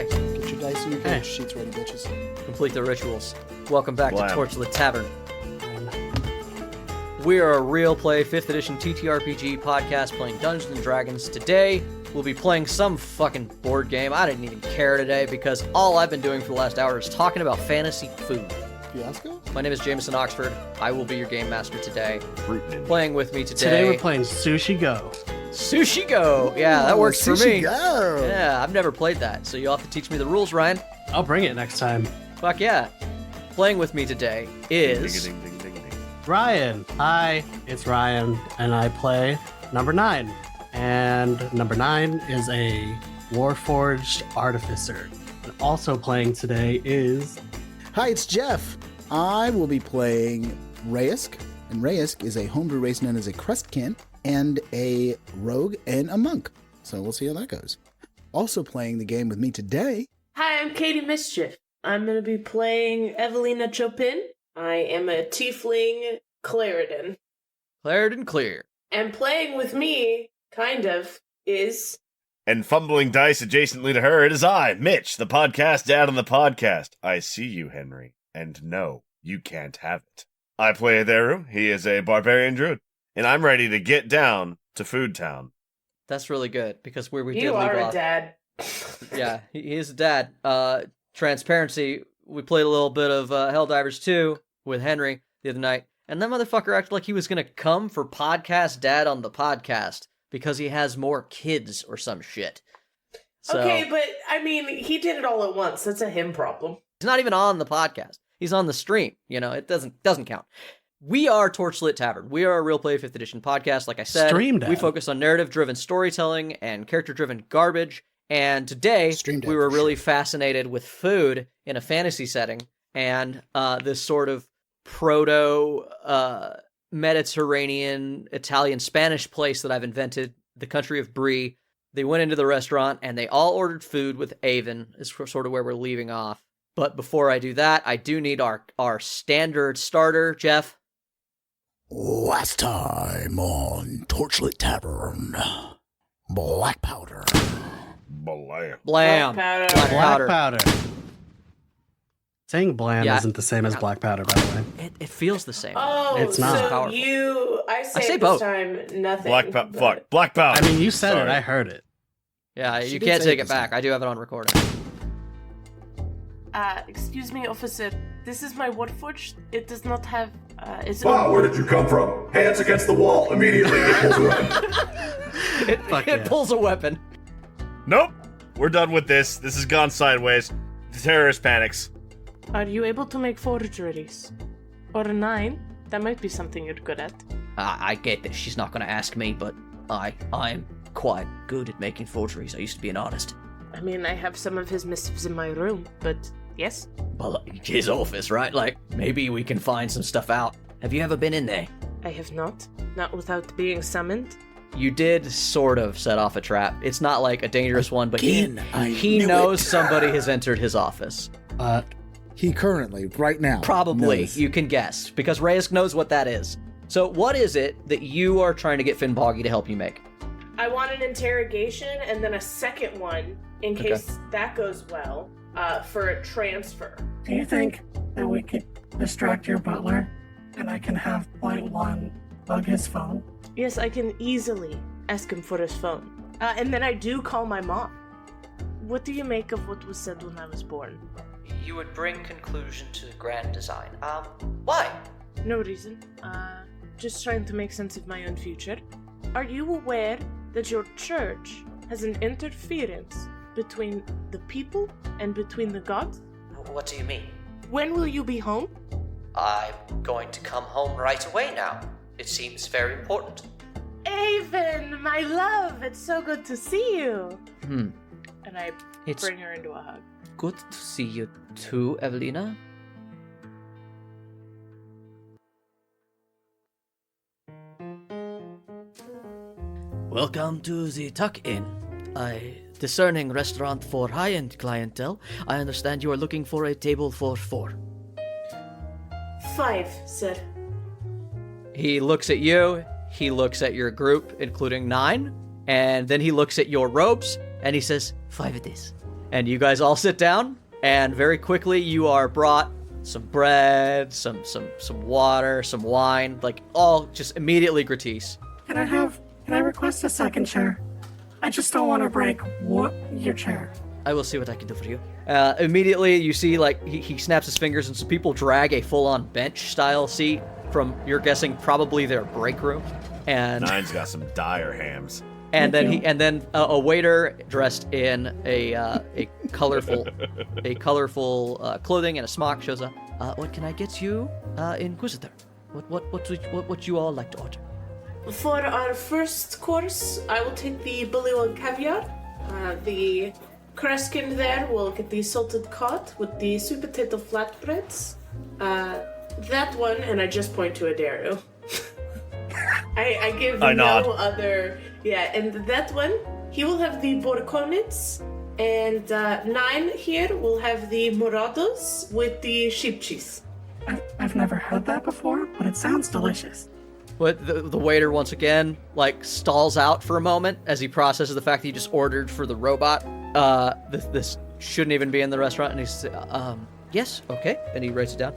Okay. Get your dice and your character sheets ready, bitches. Complete the rituals. Welcome back to Torchlit Tavern. We are a real play 5th edition TTRPG podcast playing Dungeons & Dragons. Today, we'll be playing some fucking board game. I didn't even care today because all I've been doing for the last hour is talking about fantasy food. Fiasco? My name is Jameson Oxford. I will be your game master today. Playing with me Today we're playing Sushi Go. Sushi Go! Yeah, that works for me. Go. Yeah, I've never played that, so you'll have to teach me the rules, Ryan. I'll bring it next time. Fuck yeah. Playing with me today is... Ryan. Hi, it's Ryan, and I play number 9. And number 9 is a Warforged Artificer. And also playing today is... Hi, it's Jeff. I will be playing Rayusk, and Rayusk is a homebrew race known as a Crustkin, and a rogue and a monk. So we'll see how that goes. Also playing the game with me today... Hi, I'm Katie Mischief. I'm going to be playing Evalina Chopin. I am a tiefling Clarendon. Clarendon Clear. And playing with me, kind of, is... And fumbling dice adjacently to her, it is I, Mitch, the podcast dad on the podcast. I see you, Henry, and no, you can't have it. I play Theru, he is a barbarian druid, and I'm ready to get down to Food Town. That's really good, because where we did You leave are off... a dad. Yeah, he is a dad. Transparency, we played a little bit of Helldivers 2 with Henry the other night, and that motherfucker acted like he was going to come for podcast dad on the podcast because he has more kids or some shit. So, Okay, but, I mean, he did it all at once. That's a him problem. he's not even on the podcast. He's on the stream. You know, it doesn't count. We are Torchlit Tavern. We are a real play 5th edition podcast. Like I said, Stream Dad. We focus on narrative-driven storytelling and character-driven garbage. And today, Stream Dad we were for really fascinated with food in a fantasy setting and this sort of proto-Mediterranean, Italian-Spanish place that I've invented, the country of Brie. They went into the restaurant and they all ordered food with Avon, is sort of where we're leaving off. But before I do that, I do need our standard starter, Jeff. Last time on Torchlit Tavern, Blackpowder. Blam. Blam. Blackpowder. Blackpowder. Saying bland Yeah. isn't the same as black powder, by the way. It feels the same. Oh, It's not. so Powerful. I say say this both. time nothing. Black Powder. I mean, you said Sorry. it. I heard it. Yeah, She you did can't say take it it back. this I do have it on recording. Excuse me, officer. This is my Warforged. It does not have, Wow, where did you come from? Hands against the wall. Immediately it pulls away. Fuck It yeah. pulls a weapon. Nope. We're done with this. This has gone sideways. The terrorist panics. Are you able to make forgeries? Or 9? That might be something you're good at. I get that she's not going to ask me, but I'm quite good at making forgeries. I used to be an artist. I mean, I have some of his missives in my room, but yes. Well, his office, right? Like, maybe we can find some stuff out. Have you ever been in there? I have not. Not without being summoned. You did sort of set off a trap. It's not like a dangerous one, but Again, I he knew knows it. somebody has entered his office. He currently, right now, Probably, knows. you can guess, because Reyes knows what that is. So what is it that you are trying to get Finn Boggy to help you make? I want an interrogation and then a second one, in case that goes well, for a transfer. Do you think that we could distract your butler and I can have point one bug his phone? Yes, I can easily ask him for his phone. And then I do call my mom. What do you make of what was said when I was born? You would bring conclusion to the grand design. Why? No reason. Just trying to make sense of my own future. Are you aware that your church has an interference between the people and between the gods? What do you mean? When will you be home? I'm going to come home right away now. It seems very important. Avon, my love, it's so good to see you. And I It's bring her into a hug. good to see you too, Evalina. Welcome to the Tuck Inn, a discerning restaurant for high-end clientele. I understand you are looking for a table for 4. 5, sir. He looks at you, he looks at your group, including 9, and then he looks at your robes, and he says, 5 it is. And you guys all sit down, and very quickly you are brought some bread, some water, some wine, like all just immediately gratis. Can I request a second chair? I just don't want to break your chair. I will see what I can do for you. Immediately you see like he snaps his fingers and some people drag a full-on bench-style seat from, you're guessing, probably their break room. And Nine's got some dire hams. And then a waiter dressed in a colorful clothing and a smock shows up. What can I get you, Inquisitor? What would you all like to order? For our first course, I will take the bullywug caviar. The Kreskin there will get the salted cod with the sweet potato flatbreads. That one, and I just point to Adaru. I give no nod. other. Yeah, and that one, he will have the borconits, and 9 here will have the morados with the sheep cheese. I've never had that before, but it sounds delicious. But the waiter once again like stalls out for a moment as he processes the fact that he just ordered for the robot. This shouldn't even be in the restaurant, and he says, yes, okay. And he writes it down.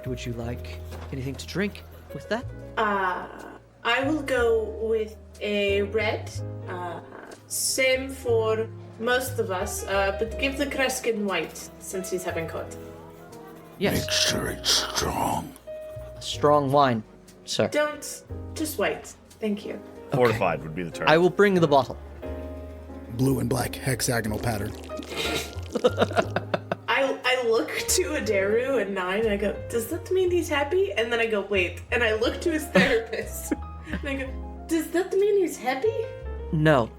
Would you like anything to drink with that? I will go with a red. Same for most of us, but give the Kreskin white since he's having cod. Yes. Make sure it's strong. A strong wine, sir. Just white. Thank you. Fortified would be the term. I will bring the bottle. Blue and black hexagonal pattern. I look to Adaru and 9 and I go, does that mean he's happy? And then I go, wait. And I look to his therapist. And I go, does that mean he's happy? No,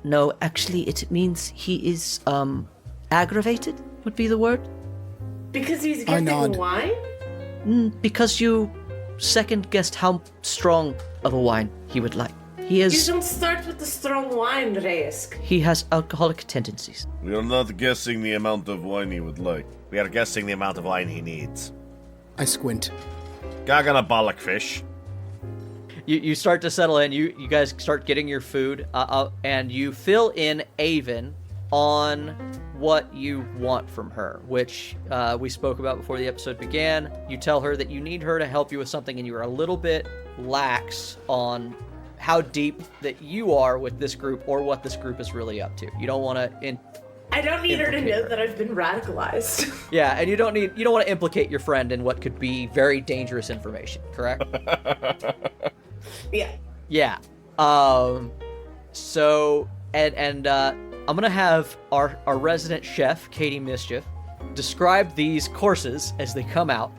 actually it means he is, aggravated would be the word. Because he's I getting nod. wine? Because you second-guessed how strong of a wine he would like. He You is, don't start with the strong wine, Reyes. he has alcoholic tendencies. We are not guessing the amount of wine he would like. We are guessing the amount of wine he needs. I squint. Gaganabolic fish. You start to settle in. You guys start getting your food, and you fill in Avon on what you want from her, which we spoke about before the episode began. You tell her that you need her to help you with something, and you are a little bit lax on how deep that you are with this group or what this group is really up to. You don't want to I don't need her to implicate know her. that I've been radicalized. Yeah, and you don't want to implicate your friend in what could be very dangerous information, correct? Yeah. Yeah. So I'm gonna have our resident chef, Katie Mischief, describe these courses as they come out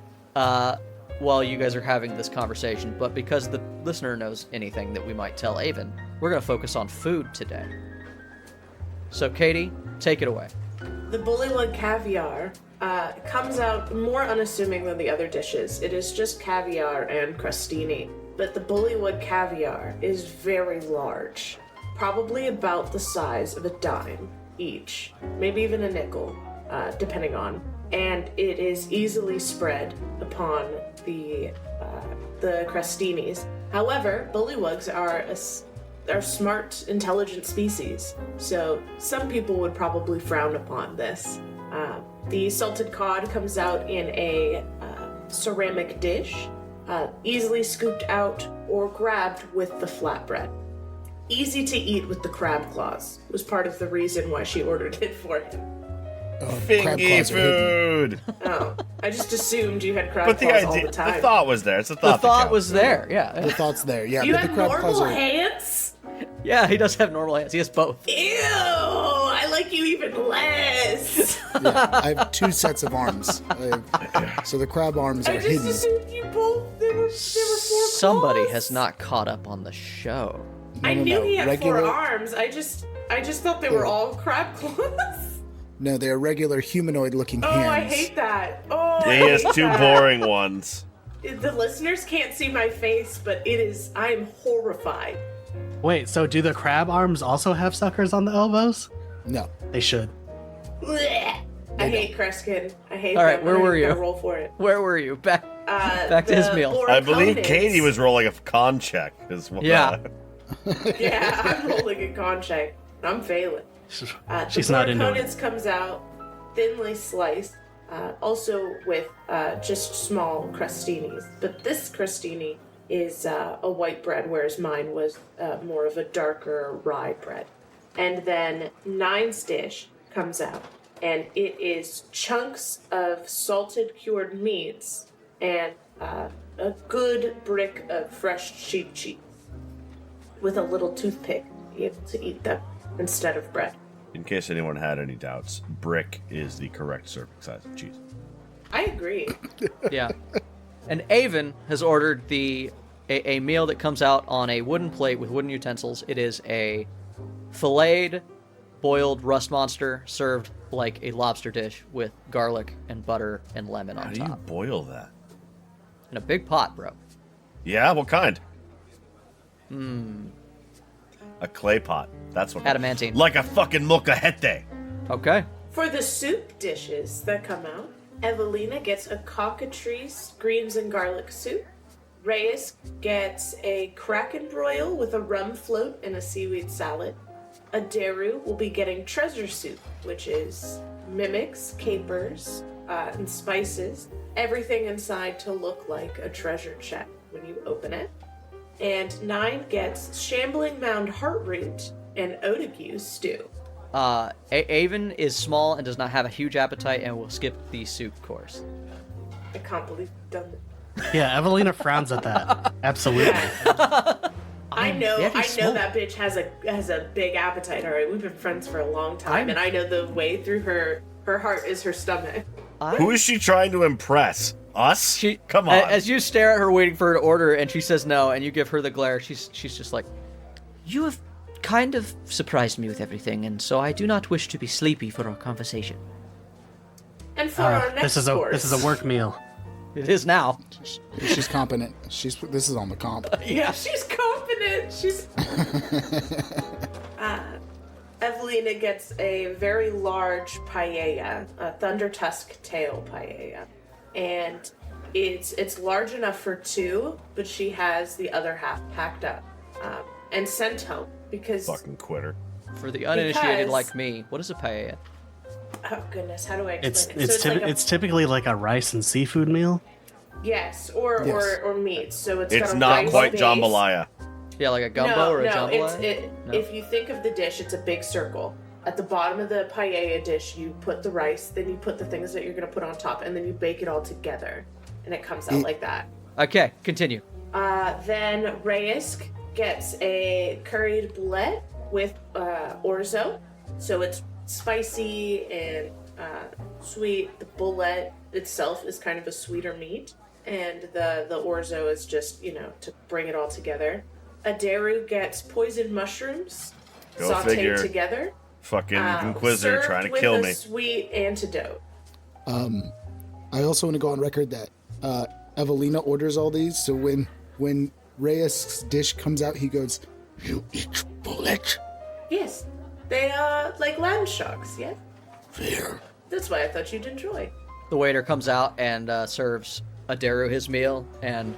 while you guys are having this conversation. But because the listener knows anything that we might tell Avon, we're gonna focus on food today. So Katie, take it away. The bullywug caviar comes out more unassuming than the other dishes. It is just caviar and crostini. But the bullywug caviar is very large. Probably about the size of a dime each. Maybe even a nickel, depending on. And it is easily spread upon the crostinis. However, bullywugs are smart, intelligent species, so some people would probably frown upon this. The salted cod comes out in a ceramic dish, easily scooped out or grabbed with the flatbread. Easy to eat with the crab claws was part of the reason why she ordered it for him. Crab Fingy claws are hidden. food. Oh, I just assumed you had crab But the claws all idea, the time. the thought was there. It's a The thought. that thought counts. was there, yeah. The thought's there, yeah. You but the have crab claws normal are. hands? Yeah, he does have normal hands. He has both. Ew! I like you even less. Yeah, I have 2 sets of arms. So the crab arms I are just hidden. assumed you both. There were 4 Somebody claws. has not caught up on the show. I No, knew he had regular- 4 arms. I just thought they were all crab claws. No, they're regular humanoid-looking Oh, hands. I hate that. Oh, Yeah, I he has hate 2 that. boring ones. The listeners can't see my face, but I am horrified. Wait, so do the crab arms also have suckers on the elbows? No. They should. Blech. I hate Kreskin. I hate All right, them. where I'm were you? gonna roll for it. Where were you? Back to his the meal. I believe Borconits- Katie was rolling a con check as well. Yeah. Yeah, I'm rolling a con check. I'm failing. She's the not into Condens it. comes out, thinly sliced, also with just small crostinis. But this crostini is a white bread, whereas mine was more of a darker rye bread. And then Nine's dish comes out, and it is chunks of salted cured meats and a good brick of fresh sheep cheese with a little toothpick to be able to eat them instead of bread. In case anyone had any doubts, brick is the correct serving size of cheese. I agree. Yeah. And Avon has ordered a meal that comes out on a wooden plate with wooden utensils. It is a filleted, boiled rust monster served like a lobster dish with garlic and butter and lemon How on do you top. boil that? In a big pot, bro. Yeah, what kind? A clay pot. That's what. Adamantine. Like a fucking molcajete. Okay. For the soup dishes that come out, Evalina gets a cockatrice greens and garlic soup. Reyes gets a kraken broil with a rum float and a seaweed salad. Adaru will be getting treasure soup, which is mimics, capers, and spices. Everything inside to look like a treasure chest when you open it. And Nine gets shambling mound heartroot and otague stew. Avon is small and does not have a huge appetite and will skip the soup course. I can't believe you've done that. Yeah, Evalina frowns at that. Absolutely. I know very small. that bitch has a big appetite, alright? We've been friends for a long time, and I know the way through her heart is her stomach. Who is she trying to impress? Us? Come on. As you stare at her waiting for her to order and she says no and you give her the glare, she's just like, You have kind of surprised me with everything, and so I do not wish to be sleepy for our conversation. And for our next course... This is a work meal. it is now. She's competent. This is on the comp. Yeah, she's confident. She's... Evalina gets a very large paella, a thunder tusk tail paella. And it's large enough for two, but she has the other half packed up and sent home because... Fucking quitter. For the uninitiated Because- like me, what is a paella? Oh goodness, how do I explain It's it? it's typically like a rice and seafood meal. Yes, or meat. So it's It's got a not rice quite base. jambalaya. Yeah, like a gumbo No, or a jambalaya? If you think of the dish, it's a big circle. At the bottom of the paella dish, you put the rice, then you put the things that you're going to put on top, and then you bake it all together. And it comes out like that. Okay, continue. Then Reyes gets a curried boulet with orzo. So it's spicy and sweet. The boulet itself is kind of a sweeter meat. And the orzo is just, to bring it all together. Adaru gets poisoned mushrooms Go sauteed figure. together. Fucking Inquisitor served trying to with kill a me. sweet antidote. I also want to go on record that Evalina orders all these, so when Reyes' dish comes out, he goes, "You eat bullet." Yes, they are like land sharks, yeah? Fair. That's why I thought you'd enjoy. The waiter comes out and serves Adaru his meal and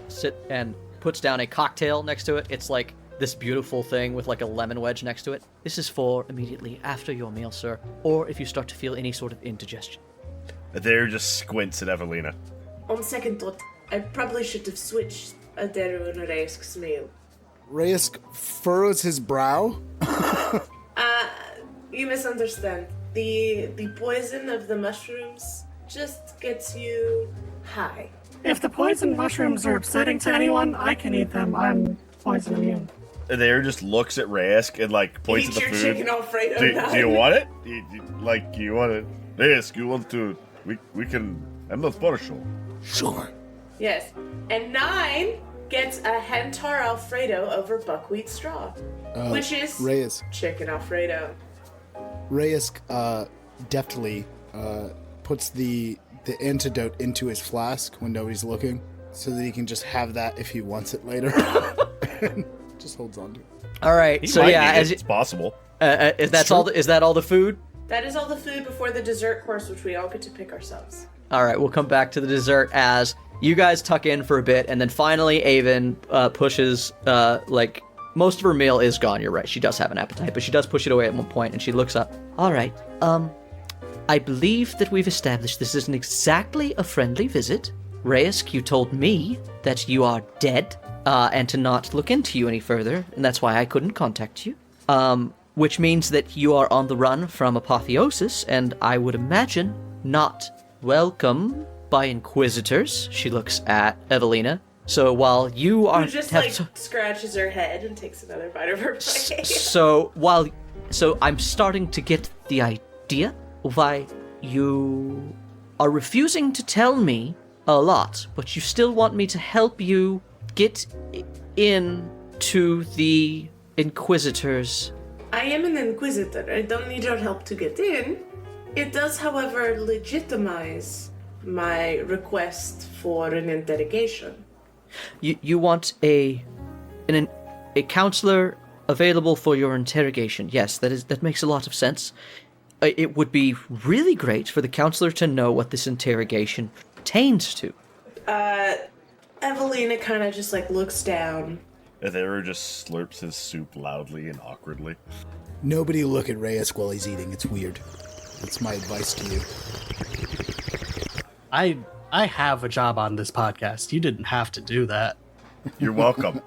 puts down a cocktail next to it. It's like this beautiful thing with like a lemon wedge next to it. This is for immediately after your meal, sir, or if you start to feel any sort of indigestion. There just squints at Evalina. On second thought, I probably should have switched Adaru and Reyes' meal. Reyes furrows his brow. You misunderstand. The poison of the mushrooms just gets you high. If the poison mushrooms are upsetting to anyone, I can eat them. I'm poison immune. There just looks at Reyes and like points Eat at your the food. chicken Alfredo. Do Nine. you want it? You want it? Reyes, you want to? We can. I'm not partial. Sure. Yes. And 9 gets a hentar Alfredo over buckwheat straw, which is Reyes. chicken Alfredo. Reyes deftly puts the antidote into his flask when nobody's looking, so that he can just have that if he wants it later. And just holds on to it. All right, He so might yeah, need it. as It's possible. is that all? Is that all the food? That is all the food before the dessert course, which we all get to pick ourselves. All right, we'll come back to the dessert as you guys tuck in for a bit, and then finally Avon pushes most of her meal is gone, you're right. She does have an appetite, but she does push it away at one point, and she looks up. All right. I believe that we've established this isn't exactly a friendly visit. Reyes, you told me that you are dead, and to not look into you any further, and that's why I couldn't contact you. Which means that you are on the run from Apotheosis, and I would imagine not welcome by Inquisitors. She looks at Evalina. So while you are... Who just, scratches her head and takes another bite of her plate. So I'm starting to get the idea why you are refusing to tell me a lot, but you still want me to help you get in to the Inquisitors. I am an Inquisitor. I don't need your help to get in. It does, however, legitimize my request for an interrogation. You want a counselor available for your interrogation. Yes, that makes a lot of sense. It would be really great for the counselor to know what this interrogation pertains to. Evalina kind of just looks down. Etheru just slurps his soup loudly and awkwardly. Nobody look at Reyes while he's eating. It's weird. That's my advice to you. I have a job on this podcast. You didn't have to do that. You're welcome.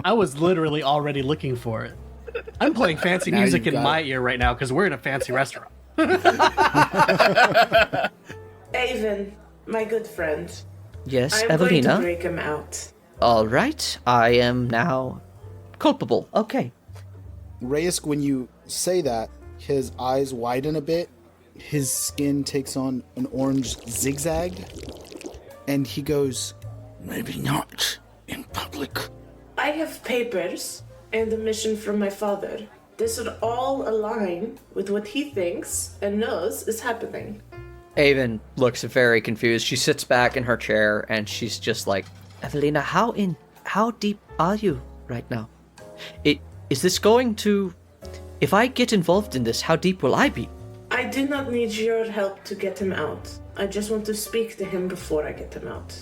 I was literally already looking for it. I'm playing fancy Now music you've in got my it. ear right now because we're in a fancy restaurant. Avon, my good friend. Yes, I'm going to Evalina. break him out. All right, I am now culpable. Okay. Reyes, when you say that, his eyes widen a bit. His skin takes on an orange zigzag. And he goes, maybe not in public. I have papers and a mission from my father. This would all align with what he thinks and knows is happening. Avon looks very confused. She sits back in her chair and she's just like, Evalina, how deep are you right now? Is this going to... If I get involved in this, how deep will I be? I do not need your help to get him out. I just want to speak to him before I get him out.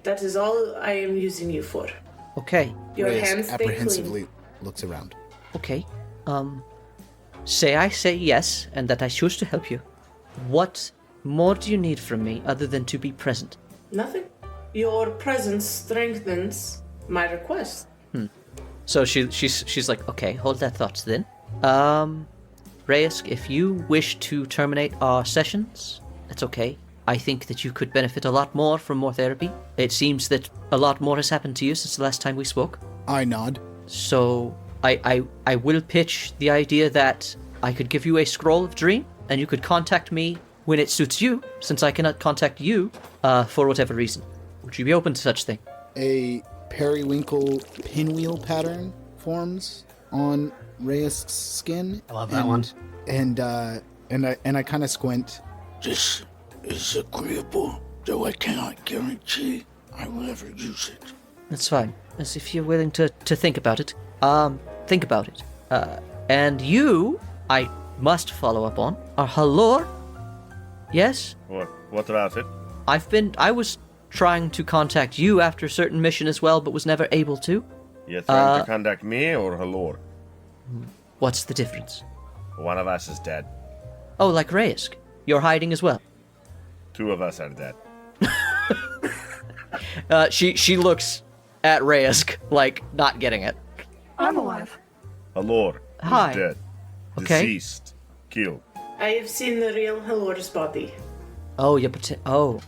That is all I am using you for. Okay, Your Reyes hands stay apprehensively clean. looks around. okay. Say I say yes, and that I choose to help you. What more do you need from me other than to be present? Nothing. Your presence strengthens my request. So she's like, okay, hold that thought then. Reyes, if you wish to terminate our sessions, that's okay. I think that you could benefit a lot more from more therapy. It seems that a lot more has happened to you since the last time we spoke. I nod. So I will pitch the idea that I could give you a scroll of dream, and you could contact me when it suits you, since I cannot contact you for whatever reason. Would you be open to such thing? A periwinkle pinwheel pattern forms on Reyes' skin. I love that one. And I kind of squint. This is agreeable, though I cannot guarantee I will ever use it. That's fine. As if you're willing to think about it. Think about it. And you, I must follow up on, are Halor. Yes? What about it? I was trying to contact you after a certain mission as well, but was never able to. You're trying to contact me or Halor? What's the difference? One of us is dead. Oh, like Reyes. You're hiding as well. Two of us are dead. she looks at Reyes like not getting it. I'm alive. Halor, who's Hi. dead. Okay. Deceased. Killed. I have seen the real Halor's body. Oh, you Oh.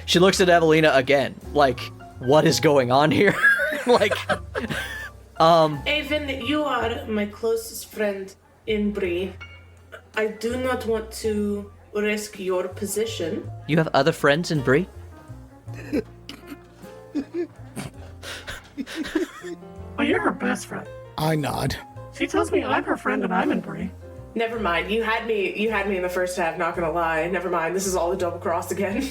She looks at Evalina again, like, what is going on here? Like, Avon, you are my closest friend in Bree. I do not want to risk your position. You have other friends in Bree? Well, you're her best friend. I nod. She tells me I'm her friend and I'm in Bree. Never mind. You had me in the first half, not gonna lie. Never mind. This is all the double cross again.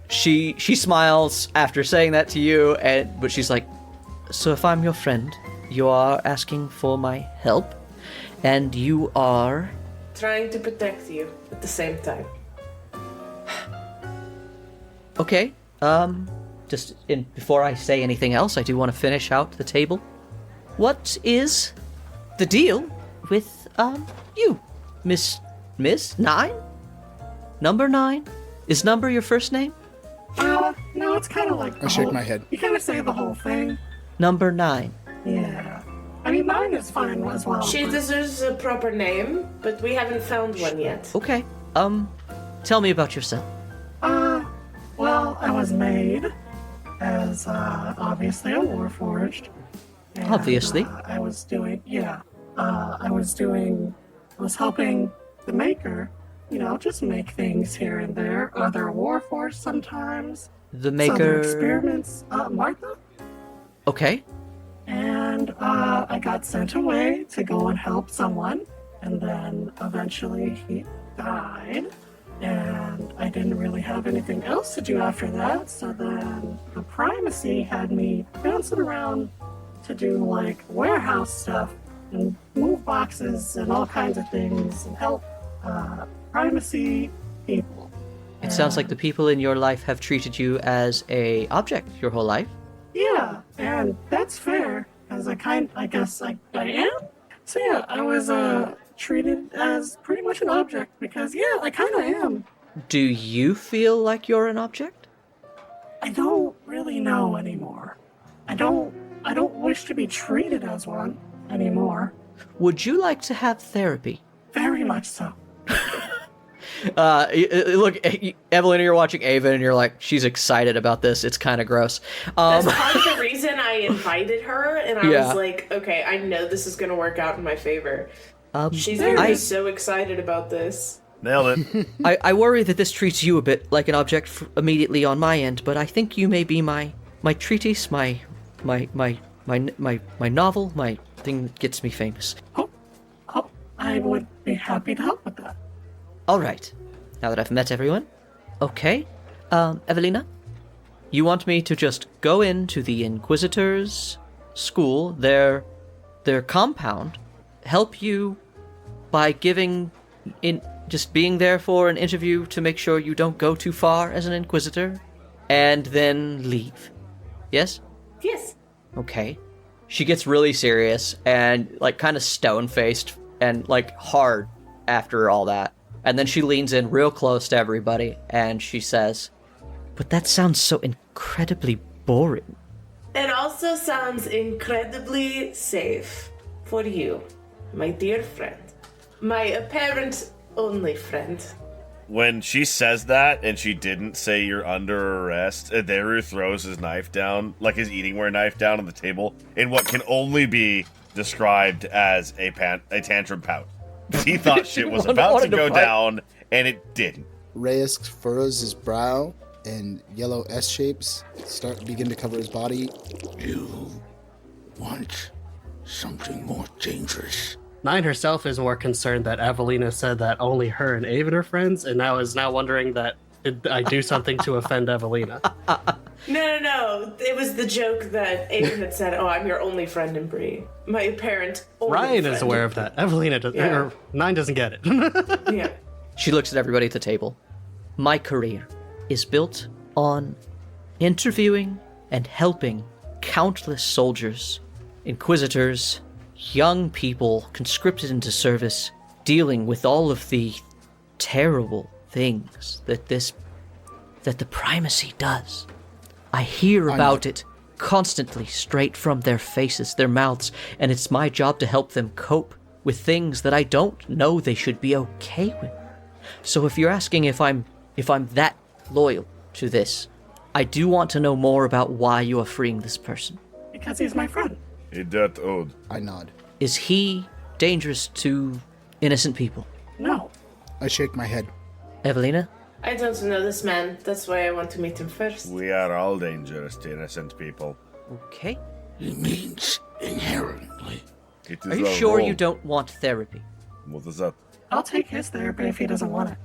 she smiles after saying that to you, but she's like, So if I'm your friend, you are asking for my help, and you are... Trying to protect you at the same time. Okay, before I say anything else, I do want to finish out the table. What is the deal with you, Miss 9? Number 9? Is number your first name? No, it's kind of like I shake my head. You kind of say the whole thing. Number 9. Yeah. I mean, mine is fine as well. She deserves a proper name, but we haven't found one yet. Okay. Tell me about yourself. Well, I was made as, obviously a Warforged. And, Obviously. I was helping the maker, just make things here and there. Other Warforged sometimes. The Some maker. experiments. Martha. Okay. And I got sent away to go and help someone, and then eventually he died, and I didn't really have anything else to do after that, so then the primacy had me bouncing around to do like warehouse stuff and move boxes and all kinds of things and help primacy people. It sounds like the people in your life have treated you as a object your whole life. Yeah, and that's fair, because I guess I am. So yeah, I was treated as pretty much an object, because yeah, I kind of am. Do you feel like you're an object? I don't really know anymore. I don't wish to be treated as one anymore. Would you like to have therapy? Very much so. Look, Evalina, you're watching Ava, and you're like, she's excited about this. It's kind of gross. That's part of the reason I invited her, and I Yeah. was like, okay, I know this is going to work out in my favor. She's going to I- be so excited about this. Nailed it. I worry that this treats you a bit like an object immediately on my end, but I think you may be my treatise, my novel, my thing that gets me famous. Oh, I would be happy to help with that. All right. Now that I've met everyone, okay. Evalina, you want me to just go into the Inquisitors' school, their compound, help you by just being there for an interview to make sure you don't go too far as an Inquisitor, and then leave? Yes? Yes. Okay. She gets really serious and, like, kind of stone-faced and, like, hard after all that. And then she leans in real close to everybody and she says, "But that sounds so incredibly boring." It also sounds incredibly safe for you, my dear friend. My apparent only friend. When she says that and she didn't say you're under arrest, Adaru throws his knife down, like his eatingware knife, down on the table in what can only be described as a tantrum pout. He thought shit was about to go down, and it didn't. Reyes furrows his brow, and yellow S shapes begin to cover his body. You want something more dangerous? 9 herself is more concerned that Evalina said that only her and Avon are friends, and now is wondering that did I do something to offend Evalina. No. It was the joke that Aiden had said, "Oh, I'm your only friend in Bree." My apparent only Ryan friend. is aware of that. Evalina does, Yeah. or 9 doesn't get it. Yeah. She looks at everybody at the table. My career is built on interviewing and helping countless soldiers, inquisitors, young people conscripted into service, dealing with all of the terrible things that the primacy does. I hear about it constantly straight from their faces, their mouths, and it's my job to help them cope with things that I don't know they should be okay with. So if you're asking if I'm that loyal to this, I do want to know more about why you are freeing this person. Because he's my friend. He that old. I nod. Is he dangerous to innocent people? No. I shake my head. Evalina? I don't know this man. That's why I want to meet him first. We are all dangerous to innocent people. Okay. It means inherently. It is Are you a sure role. you don't want therapy? What is that? I'll take his therapy if he doesn't want it.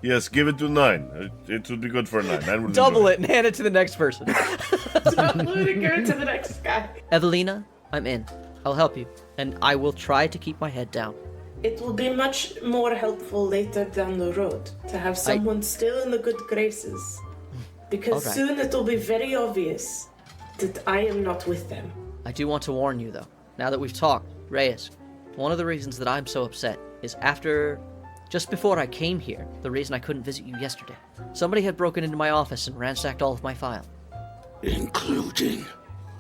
Yes, give it to 9. It would be good for 9. 9 would Double enjoy it and hand it to the next person. Totally go to the next guy. Evalina, I'm in. I'll help you, and I will try to keep my head down. It will be much more helpful later down the road to have someone still in the good graces. Because All right. soon it will be very obvious that I am not with them. I do want to warn you, though. Now that we've talked, Reyes, one of the reasons that I'm so upset is just before I came here, the reason I couldn't visit you yesterday. Somebody had broken into my office and ransacked all of my file. Including.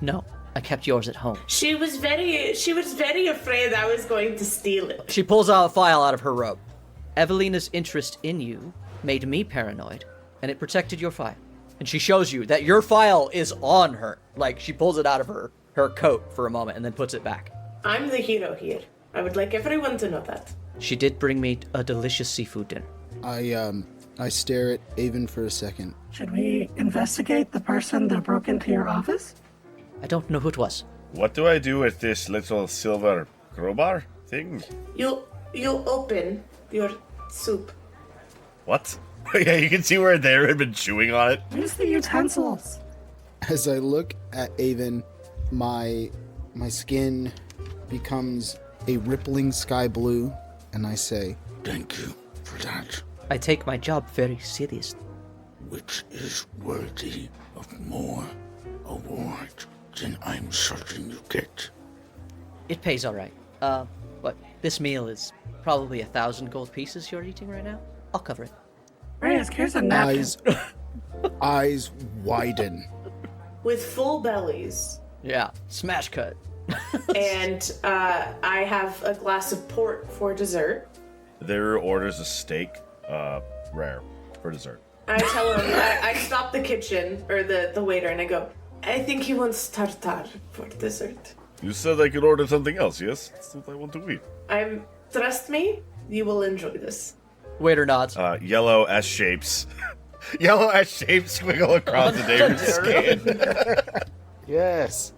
No, I kept yours at home. She was very afraid I was going to steal it. She pulls out a file out of her robe. Evalina's interest in you made me paranoid, and it protected your file. And she shows you that your file is on her. Like, she pulls it out of her coat for a moment and then puts it back. I'm the hero here. I would like everyone to know that. She did bring me a delicious seafood dinner. I stare at Avon for a second. Should we investigate the person that broke into your office? I don't know who it was. What do I do with this little silver crowbar thing? You open your soup. What? Yeah, you can see where there had been chewing on it. Use the utensils. As I look at Avon, my skin becomes a rippling sky blue, and I say, Thank you for that, I take my job very seriously. which is worthy of more award than I'm certain you get. It pays all right. What? This meal is probably 1,000 gold pieces you're eating right now? I'll cover it. Reyes, here's a napkin. eyes widen. With full bellies. Yeah, smash cut. And I have a glass of port for dessert. There orders a steak, rare, for dessert. I tell him, I stop the kitchen, or the waiter, and I go, I think he wants tartare for dessert. You said I could order something else, yes? That's what I want to eat. Trust me, you will enjoy this. Waiter nods. Yellow S shapes. Yellow S shapes squiggle across the neighbor's skin. Yes.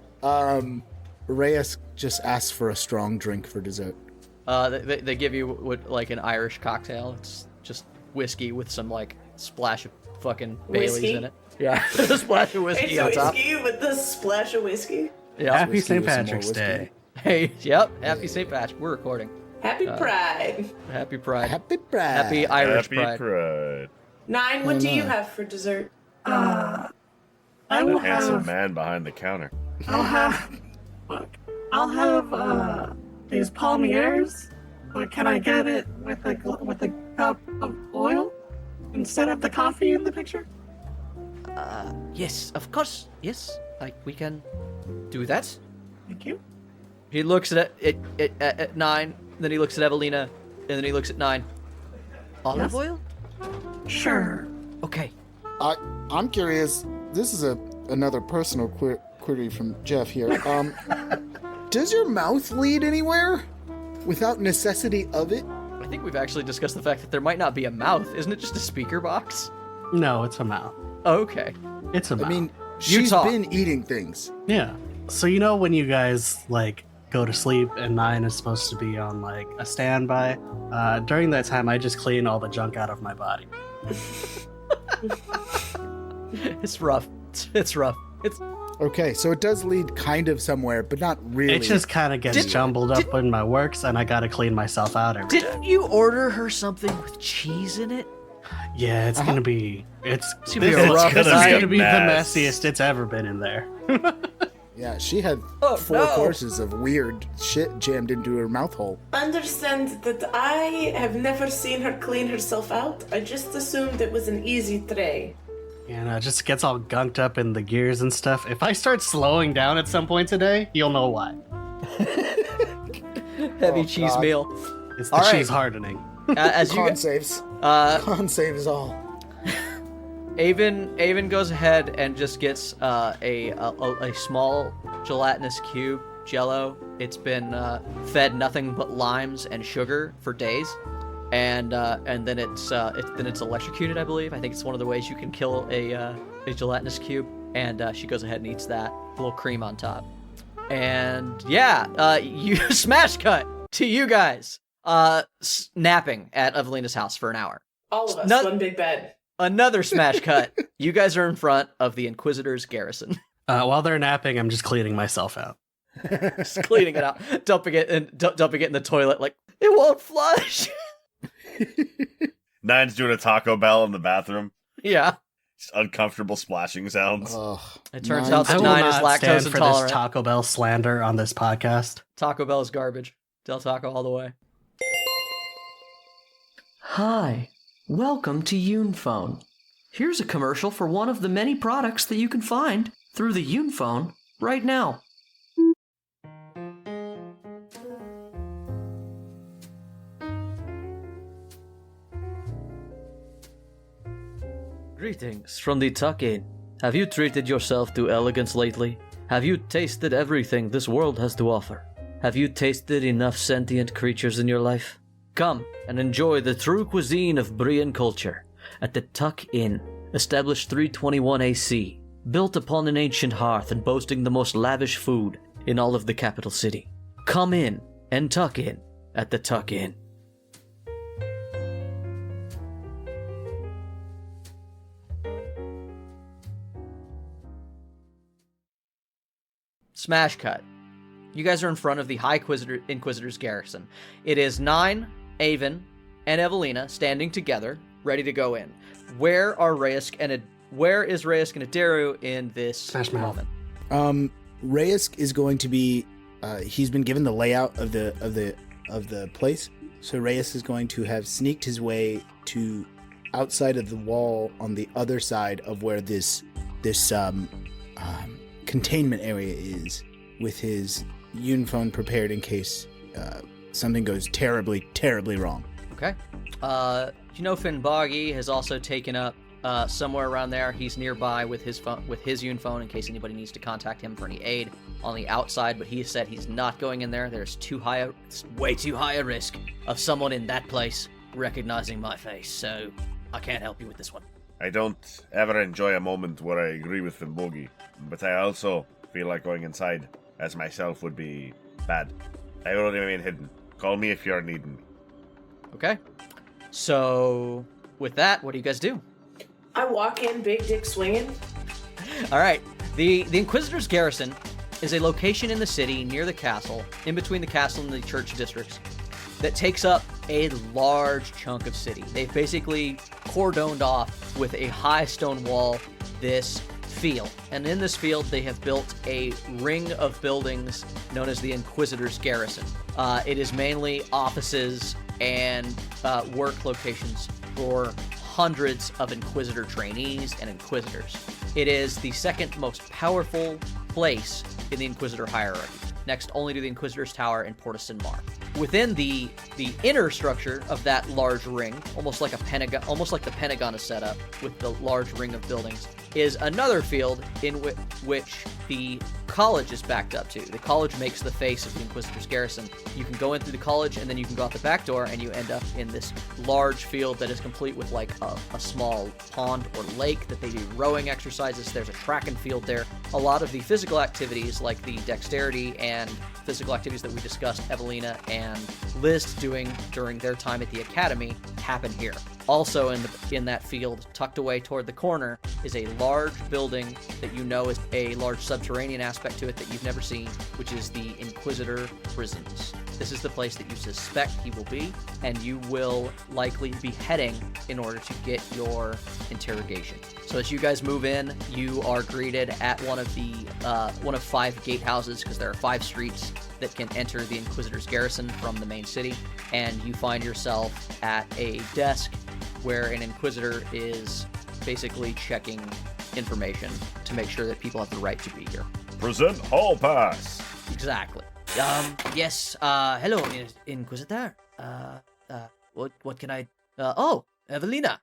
Reyes just asks for a strong drink for dessert. They give you like an Irish cocktail. It's just whiskey with some like splash of fucking Baileys Whiskey? in it. Yeah, a splash of whiskey It's on top. whiskey with the splash of whiskey. Yeah. Happy whiskey St. with some more Patrick's whiskey. Day. Hey, yep. Happy St. Patrick. We're recording. Happy Pride. Happy Pride. Happy Pride. Happy Irish Happy Pride. Pride. 9, what Oh, do you no. have for dessert? I will Handsome have. man behind the counter. I'll have. Look, I'll have these palmiers. But can I get it with a cup of oil instead of the coffee in the picture? Yes, of course. Yes, we can do that. Thank you. He looks at it at 9, then he looks at Evalina, and then he looks at 9. Olive Yes. oil? Sure. Okay. I'm curious. This is another personal query from Jeff here. Does your mouth lead anywhere without necessity of it? I think we've actually discussed the fact that there might not be a mouth. Isn't it just a speaker box? No, it's a mouth. Okay. It's a mouth. I mean, You she's talk. been eating things. Yeah. So you know when you guys like go to sleep and 9 is supposed to be on like a standby? During that time, I just clean all the junk out of my body. It's rough. It's rough. It's Okay, so it does lead kind of somewhere, but not really. It just kind of gets jumbled up in my works, and I gotta clean myself out every day. Didn't you order her something with cheese in it? Yeah, it's gonna be. It's gonna be a this rough is night. gonna be the Mess. messiest it's ever been in there. Yeah, she had Oh, 4 no. courses of weird shit jammed into her mouth hole. Understand that I have never seen her clean herself out. I just assumed it was an easy tray. And it just gets all gunked up in the gears and stuff. If I start slowing down at some point today, you'll know why. Heavy cheese God. meal. It's the All right. cheese hardening. As you Con saves. Con saves all. Avon goes ahead and just gets a small gelatinous cube Jello. It's been fed nothing but limes and sugar for days, and then it's electrocuted. I believe. I think it's one of the ways you can kill a gelatinous cube. And she goes ahead and eats that. A little cream on top. And you smash cut to you guys napping at Evalina's house for an hour. All of us, No- one big bed. Another smash cut. You guys are in front of the Inquisitor's garrison. While they're napping, I'm just cleaning myself out. Just cleaning it out, dumping it in the toilet. Like it won't flush. 9's doing a Taco Bell in the bathroom. Yeah. Just uncomfortable splashing sounds. Ugh. It turns Nine out I that will Nine is not lactose stand for this intolerant. Taco Bell slander on this podcast. Taco Bell is garbage. Del Taco all the way. Hi, welcome to Unphone. Here's a commercial for one of the many products that you can find through the Unphone right now. Greetings from the Tuck Inn. Have you treated yourself to elegance lately? Have you tasted everything this world has to offer? Have you tasted enough sentient creatures in your life? Come and enjoy the true cuisine of Brian culture at the Tuck Inn, established 321 AC, built upon an ancient hearth and boasting the most lavish food in all of the capital city. Come in and tuck in at the Tuck Inn. Smash cut. You guys are in front of the High Inquisitor's garrison. It is Nine, Avon, and Evalina standing together, ready to go in. Where is Reyes and Adaru in this Smash mouth. moment? Reyes is going to be. He's been given the layout of the place, so Reyes is going to have sneaked his way to outside of the wall on the other side of where this containment area is, with his uniphone prepared in case something goes terribly, terribly wrong. Okay. Finboggy has also taken up somewhere around there. He's nearby with his phone, with his uniphone, in case anybody needs to contact him for any aid on the outside. But he said he's not going in there. There's way too high a risk of someone in that place recognizing my face. So I can't help you with this one. I don't ever enjoy a moment where I agree with Finbogi, but I also feel like going inside as myself would be bad. I will remain hidden. Call me if you're needing me. Okay. So with that, what do you guys do? I walk in, big dick swinging. All right. The Inquisitor's garrison is a location in the city near the castle, in between the castle and the church districts, that takes up a large chunk of city. They've basically cordoned off with a high stone wall this field. And in this field, they have built a ring of buildings known as the Inquisitor's garrison. It is mainly offices and work locations for hundreds of Inquisitor trainees and Inquisitors. It is the second most powerful place in the Inquisitor hierarchy, next only to the Inquisitor's Tower in Portiston Mar. Within the inner structure of that large ring, almost like a pentagon, almost like the Pentagon is set up with the large ring of buildings, is another field in which the college is backed up to. The college makes the face of the Inquisitor's garrison. You can go in through the college, and then you can go out the back door, and you end up in this large field that is complete with like a small pond or lake that they do rowing exercises. There's a track and field there. A lot of the physical activities, like the dexterity and physical activities that we discussed Evalina and Liz doing during their time at the academy, happen here. Also in that field, tucked away toward the corner, is a large building that you know is a large subterranean aspect to it that you've never seen, which is the Inquisitor prisons. This is the place that you suspect he will be, and you will likely be heading in order to get your interrogation. So as you guys move in, you are greeted at one of 5 gatehouses, because there are 5 streets that can enter the Inquisitor's garrison from the main city, and you find yourself at a desk where an Inquisitor is basically checking information to make sure that people have the right to be here. Present hall pass. Exactly. Yes, hello, Inquisitor. What can I... Oh, Evalina.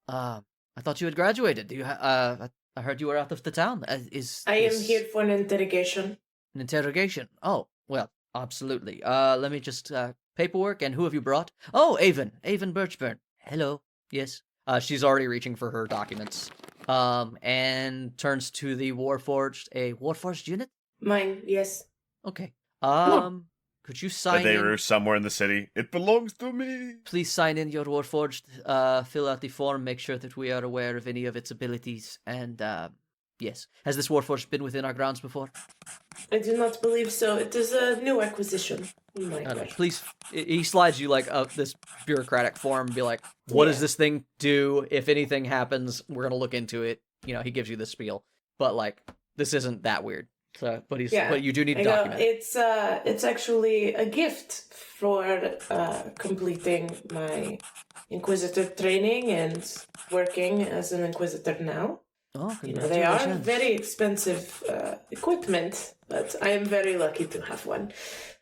I thought you had graduated. Do you I heard you were out of the town. I am here for an interrogation. An interrogation? Oh, well, absolutely. Let me just... paperwork, and who have you brought? Oh, Avon Birchburn. Hello. Yes. She's already reaching for her documents. And turns to the Warforged. A Warforged unit? Mine, yes. Okay. Could you sign They in? were somewhere in the city. It belongs to me. Please sign in your Warforged, fill out the form, make sure that we are aware of any of its abilities, and Yes. Has this Warforged been within our grounds before? I do not believe so. It is a new acquisition. Please, he slides you like this bureaucratic form and be like, what does this thing do? If anything happens, we're going to look into it. You know, he gives you the spiel. But like, this isn't that weird. So, but you do need to document it. It's actually a gift for completing my Inquisitor training and working as an Inquisitor now. Oh, they are very expensive equipment, but I am very lucky to have one.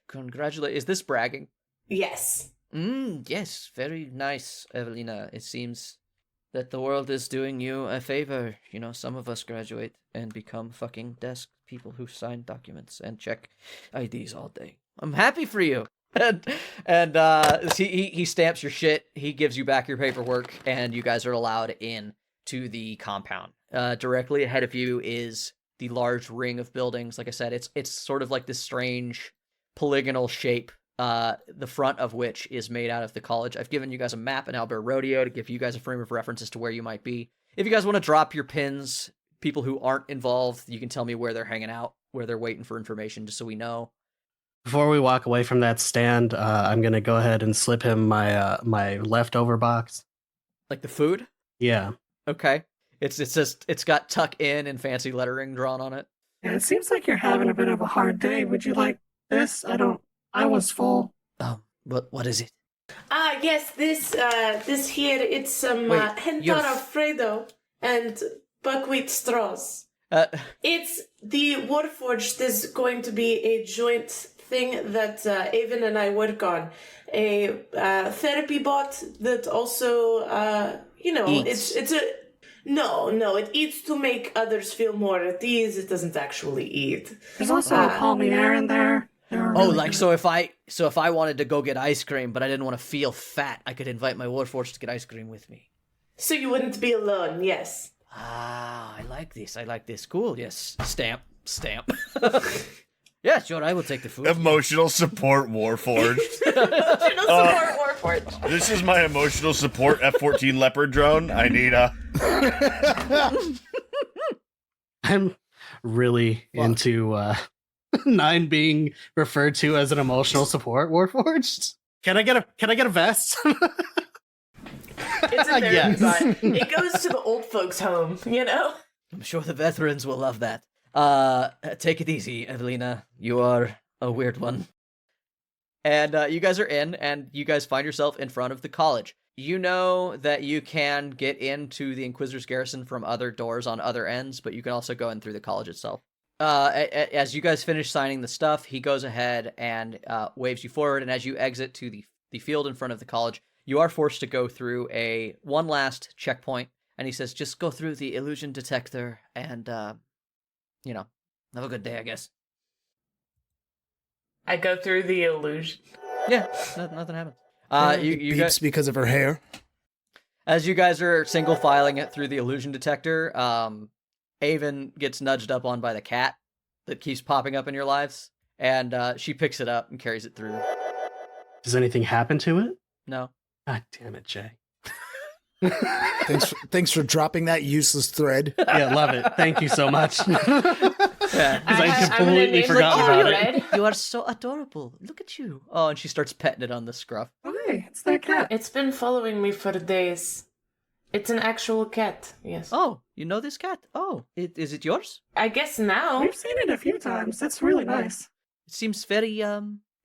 Congratulations. Is this bragging? Yes. Yes, very nice, Evalina. It seems that the world is doing you a favor. You know, some of us graduate and become fucking desk people who sign documents and check IDs all day. I'm happy for you. And he stamps your shit. He gives you back your paperwork, and you guys are allowed in to the compound. Directly ahead of you is the large ring of buildings. Like I said, it's sort of like this strange polygonal shape, the front of which is made out of the college. I've given you guys a map and Albert Rodeo to give you guys a frame of reference as to where you might be. If you guys want to drop your pins, people who aren't involved, you can tell me where they're hanging out, where they're waiting for information, just so we know. Before we walk away from that stand, I'm going to go ahead and slip him my leftover box. Like the food? Yeah. Okay. It's got tuck in and fancy lettering drawn on it. Yeah, it seems like you're having a bit of a hard day. Would you like this? I was full. Oh, what is it? Yes, this here, it's some hentar Alfredo and buckwheat straws. It's the Warforged is going to be a joint thing that Avon and I work on. A therapy bot that also, Eats. it's a... No, it eats to make others feel more at ease. It doesn't actually eat. There's also a palmier in there. So if I wanted to go get ice cream, but I didn't want to feel fat, I could invite my Warforged to get ice cream with me. So you wouldn't be alone, yes. I like this. Cool, yes. Stamp. Yeah, sure, I will take the food. Emotional support Warforged. Emotional support Warforged. This is my emotional support F-14 Leopard drone. I need I'm really into 9 being referred to as an emotional support Warforged. Can I get a vest? It's a therapy bot. It goes to the old folks' home, you know? I'm sure the veterans will love that. Take it easy, Evalina. You are a weird one. And you guys are in, and you guys find yourself in front of the college. You know that you can get into the Inquisitor's Garrison from other doors on other ends, but you can also go in through the college itself. As you guys finish signing the stuff, he goes ahead and waves you forward, and as you exit to the field in front of the college, you are forced to go through one last checkpoint, and he says, just go through the illusion detector, and, have a good day, I guess. I go through the illusion. Yeah, nothing happens. It beeps because of her hair. As you guys are single filing it through the illusion detector, Avon gets nudged up on by the cat that keeps popping up in your lives, and she picks it up and carries it through. Does anything happen to it? No. God damn it, Jay. Thanks for dropping that useless thread. Yeah, love it. Thank you so much. Yeah, I completely forgot about it. You are so adorable. Look at you. Oh, and she starts petting it on the scruff. Hey, it's that cat. It's been following me for days. It's an actual cat, yes. Oh, you know this cat? Oh, is it yours? I guess now. We've seen it a few times. It's really nice. It seems very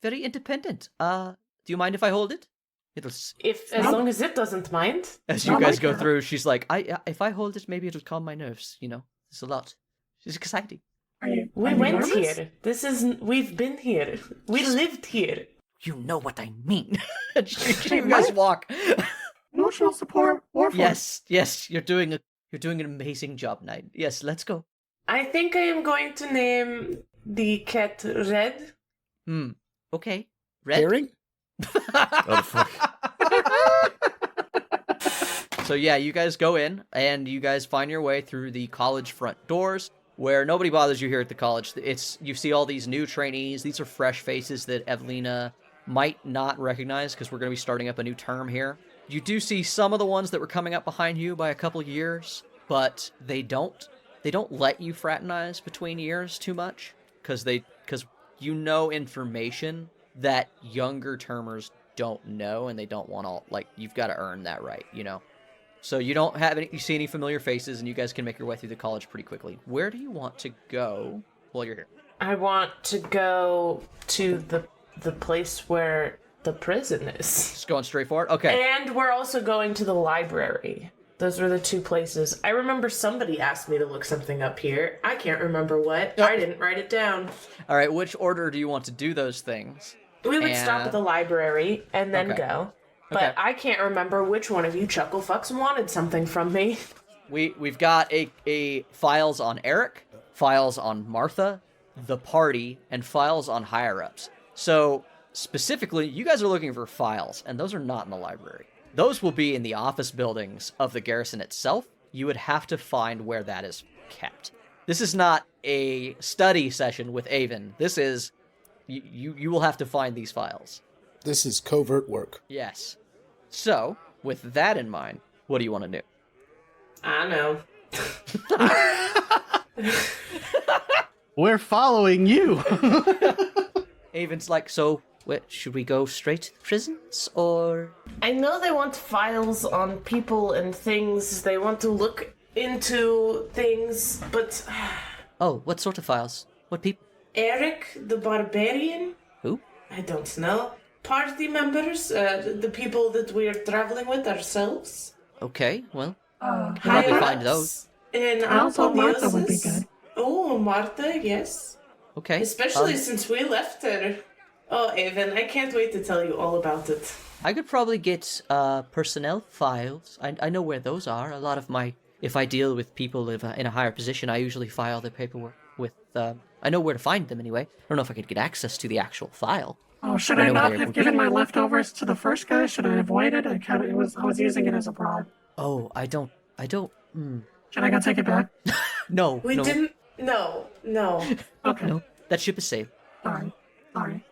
independent. Do you mind if I hold it? As long as it doesn't mind. As you guys go through, she's like, if I hold it, maybe it'll calm my nerves. It's a lot. It's exciting. We went here. We've been here. We lived here. You know what I mean. You guys walk. Emotional support, Warforged. Yes, you're doing an amazing job, Knight. Yes, let's go. I think I am going to name the cat Red. Okay. Red. Herring? Oh, fuck. So yeah, you guys go in, and you guys find your way through the college front doors, where nobody bothers you here at the college. You see all these new trainees. These are fresh faces that Evalina might not recognize, because we're going to be starting up a new term here. You do see some of the ones that were coming up behind you by a couple years, but they don't they don't let you fraternize between years too much because you know information that younger termers don't know, and they don't want to, like, you've got to earn that right, you know? So you don't have you see any familiar faces, and you guys can make your way through the college pretty quickly. Where do you want to go while you're here? I want to go to the place where the prison is. Just going straight forward? Okay. And we're also going to the library. Those were the two places. I remember somebody asked me to look something up here. I can't remember what. I didn't write it down. All right, which order do you want to do those things? We would stop at the library and then go. But I can't remember which one of you chuckle fucks wanted something from me. We've got a files on Eric, files on Martha, the party, and files on higher-ups. So, specifically, you guys are looking for files, and those are not in the library. Those will be in the office buildings of the garrison itself. You would have to find where that is kept. This is not a study session with Avon. This is... You will have to find these files. This is covert work. Yes. So, with that in mind, what do you want to do? I know. We're following you. Avon's like, so, should we go straight to the prisons, or...? I know they want files on people and things. They want to look into things, but... Oh, what sort of files? What people? Eric, the barbarian? Who? I don't know. Party members, the people that we're traveling with ourselves. Okay, well, probably find those. And I also Martha would be good. Oh, Martha, yes. Okay. Especially since we left her. Oh, Avon, I can't wait to tell you all about it. I could probably get personnel files. I know where those are. A lot of if I deal with people in a higher position, I usually file their paperwork with, I know where to find them anyway. I don't know if I could get access to the actual file. Oh, should I not have given my leftovers to the first guy? Should I have waited? I was using it as a bribe. Oh, I don't. Should I go take it back? No. We didn't. No. Okay. No, that ship is safe. Sorry.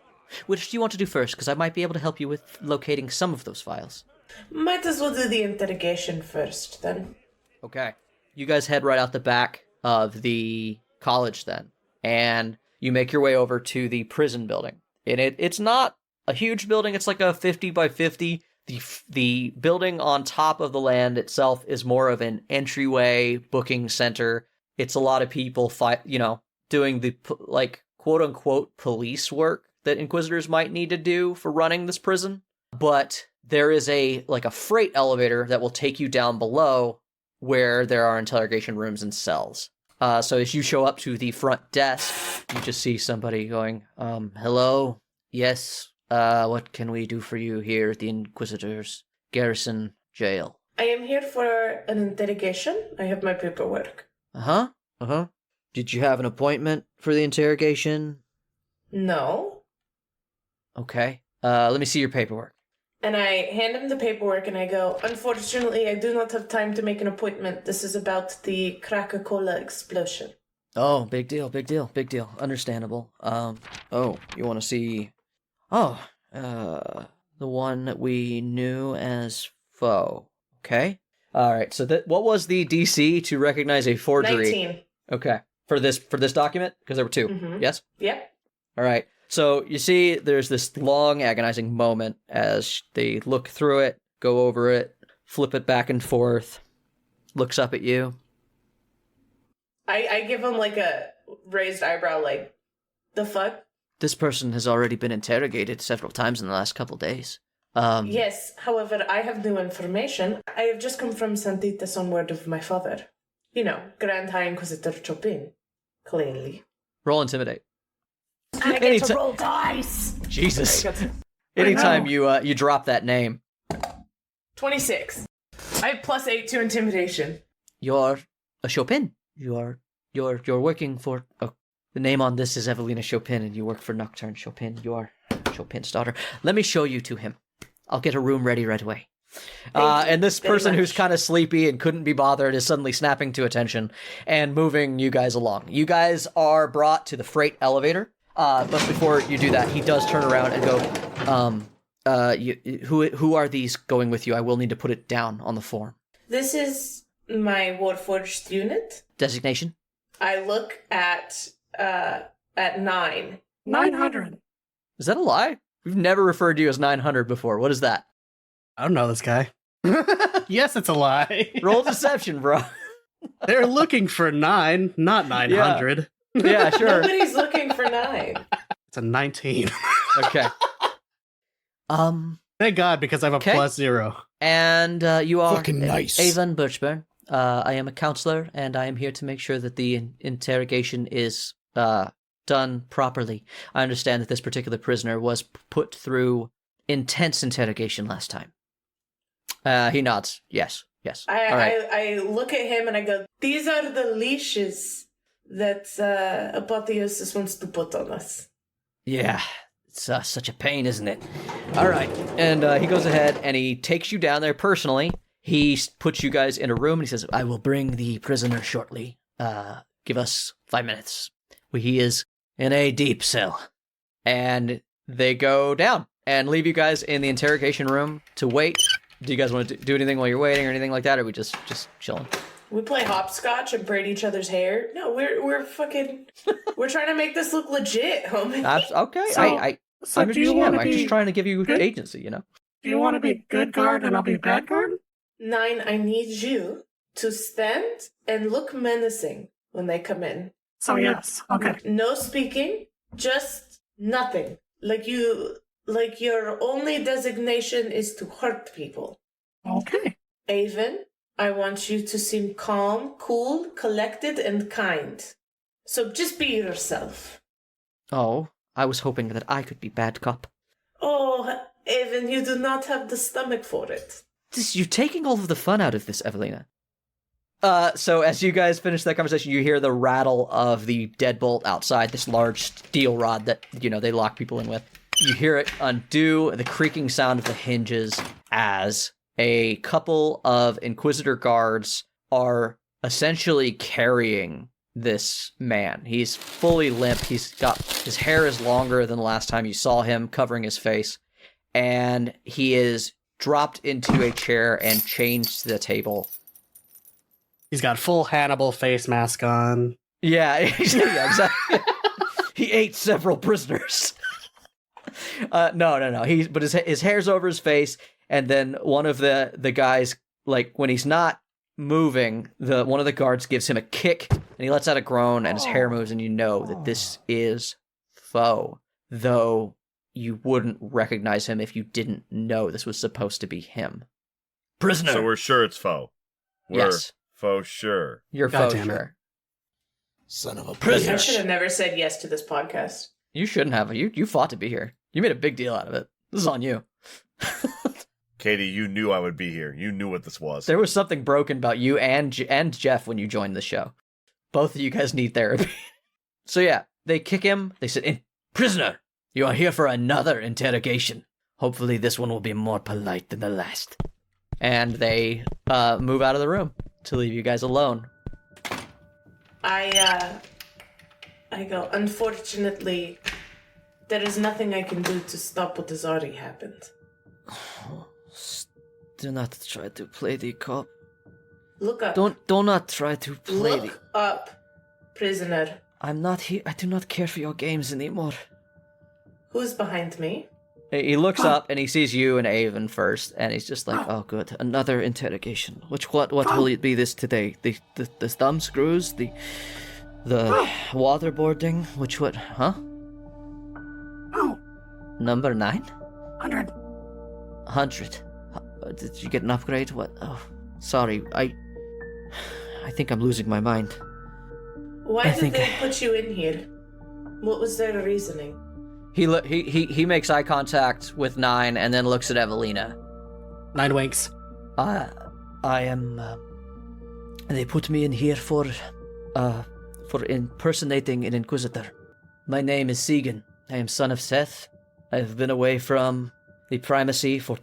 Which do you want to do first? Because I might be able to help you with locating some of those files. Might as well do the interrogation first, then. Okay. You guys head right out the back of the college then, and you make your way over to the prison building. And it's not a huge building. It's like a 50 by 50. The building on top of the land itself is more of an entryway booking center. It's a lot of people doing the like quote unquote police work that inquisitors might need to do for running this prison. But there is a freight elevator that will take you down below where there are interrogation rooms and cells. So as you show up to the front desk, you just see somebody going, hello? Yes, what can we do for you here at the Inquisitor's Garrison Jail? I am here for an interrogation. I have my paperwork. Uh-huh. Did you have an appointment for the interrogation? No. Okay. Let me see your paperwork. And I hand him the paperwork and I go, unfortunately, I do not have time to make an appointment. This is about the Coca-Cola explosion. Oh, big deal. Understandable. You want to see... Oh, the one that we knew as Foe. Okay. All right, so what was the DC to recognize a forgery? 19. Okay. For this document? Because there were two. Mm-hmm. Yes? Yep. All right. So you see there's this long agonizing moment as they look through it, go over it, flip it back and forth, looks up at you. I give him like a raised eyebrow, like, the fuck? This person has already been interrogated several times in the last couple days. Yes, however, I have new information. I have just come from Santitas on word of my father. You know, Grand High Inquisitor Chopin. Clearly. Roll Intimidate. And I get to roll dice. Jesus. Anytime you drop that name. 26. I have +8 to Intimidation. You're a Chopin. You're working for... the name on this is Evalina Chopin, and you work for Nocturne Chopin. You are Chopin's daughter. Let me show you to him. I'll get a room ready right away. And this person who's kind of sleepy and couldn't be bothered is suddenly snapping to attention and moving you guys along. You guys are brought to the freight elevator. But before you do that, he does turn around and go, who are these going with you? I will need to put it down on the form. This is my Warforged unit. Designation? I look at 9. 900. Is that a lie? We've never referred to you as 900 before. What is that? I don't know this guy. Yes, it's a lie. Roll deception, bro. They're looking for 9, not 900. Yeah, sure. Nobody's looking for 9. It's a 19. Okay. Thank God, because I have a +0. And you are Fucking nice. Avon Birchburn. I am a counselor, and I am here to make sure that the interrogation is done properly. I understand that this particular prisoner was put through intense interrogation last time. He nods. Yes. All right. I look at him and I go, these are the leashes that Apotheosis wants to put on us. Yeah. It's such a pain, isn't it? All right. And he goes ahead and he takes you down there personally. He puts you guys in a room and he says, I will bring the prisoner shortly. Give us 5 minutes. He is in a deep cell. And they go down and leave you guys in the interrogation room to wait. Do you guys want to do anything while you're waiting or anything like that? Or are we just chilling? We play hopscotch and braid each other's hair. No, we're fucking, we're trying to make this look legit, homie. Okay. So I'm a do you GM. want to I'm be just trying to give you good? agency, you know? Do you want to be good guard and I'll be bad guard? 9, I need you to stand and look menacing when they come in. So yes, okay. No speaking, just nothing. Like your only designation is to hurt people. Okay. Avon, I want you to seem calm, cool, collected, and kind. So just be yourself. Oh, I was hoping that I could be bad cop. Oh, Avon, you do not have the stomach for it. You're taking all of the fun out of this, Evalina. So as you guys finish that conversation, you hear the rattle of the deadbolt outside, this large steel rod that, they lock people in with. You hear it undo, the creaking sound of the hinges as a couple of Inquisitor guards are essentially carrying this man. He's fully limp. His hair is longer than the last time you saw him, covering his face. And he is dropped into a chair and chained to the table. He's got full Hannibal face mask on. Yeah, exactly. He ate several prisoners. No. But his hair's over his face, and then one of the guys, like when he's not moving, one of the guards gives him a kick, and he lets out a groan, and his hair moves, and you know that this is Foe, though you wouldn't recognize him if you didn't know this was supposed to be him. Prisoner. So we're sure it's Foe. Yes. Foe sure. You're God Foe damn it. sure. Son of a I should bitch. have never said yes to this podcast. You shouldn't have. You fought to be here. You made a big deal out of it. This is on you. Katie, you knew I would be here. You knew what this was. There was something broken about you and Jeff when you joined the show. Both of you guys need therapy. So yeah, they kick him. They said, "Prisoner, you are here for another interrogation. Hopefully this one will be more polite than the last." And they move out of the room to leave you guys alone. I go, unfortunately, there is nothing I can do to stop what has already happened. Do not try to play the cop. Look up. Do not try to play the... Look up, prisoner. I'm not here. I do not care for your games anymore. Who's behind me? He looks up and he sees you and Avon first, and he's just like, Oh, good. Another interrogation. What will it be this today? The thumb screws? The waterboarding? Huh? Oh, Number 9? 100. 100. Did you get an upgrade? What? Oh, sorry. I think I'm losing my mind. Why did they put you in here? What was their reasoning? He makes eye contact with 9 and then looks at Evalina. 9 winks. I am. They put me in here for impersonating an Inquisitor. My name is Segan. I am son of Seth. I've been away from the primacy for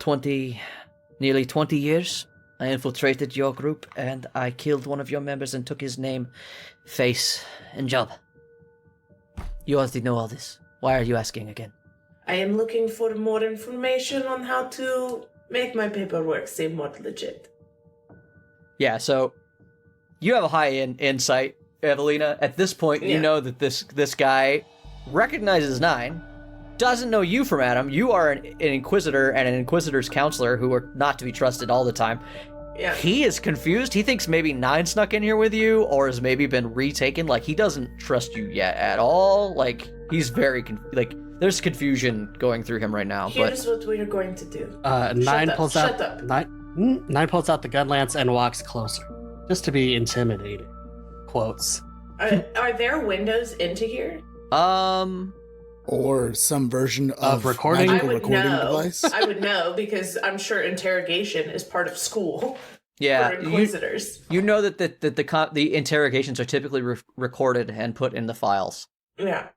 nearly 20 years. I infiltrated your group and I killed one of your members and took his name, face, and job. You already know all this. Why are you asking again? I am looking for more information on how to make my paperwork seem more legit. Yeah, so you have a high insight Evalina, at this point, you know that this guy recognizes 9, doesn't know you from Adam. You are an Inquisitor and an Inquisitor's counselor who are not to be trusted all the time. Yeah. He is confused. He thinks maybe 9 snuck in here with you or has maybe been retaken. Like, he doesn't trust you yet at all. Like, he's very, there's confusion going through him right now. Here's what we're going to do. 9 pulls Shut out... up. 9 pulls out the gun lance and walks closer. Just to be intimidating. Quotes. Are there windows into here? Or some version of recording? magical I would recording know. device. I would know because I'm sure interrogation is part of school. Yeah, For Inquisitors. you know that the interrogations are typically recorded and put in the files. Yeah.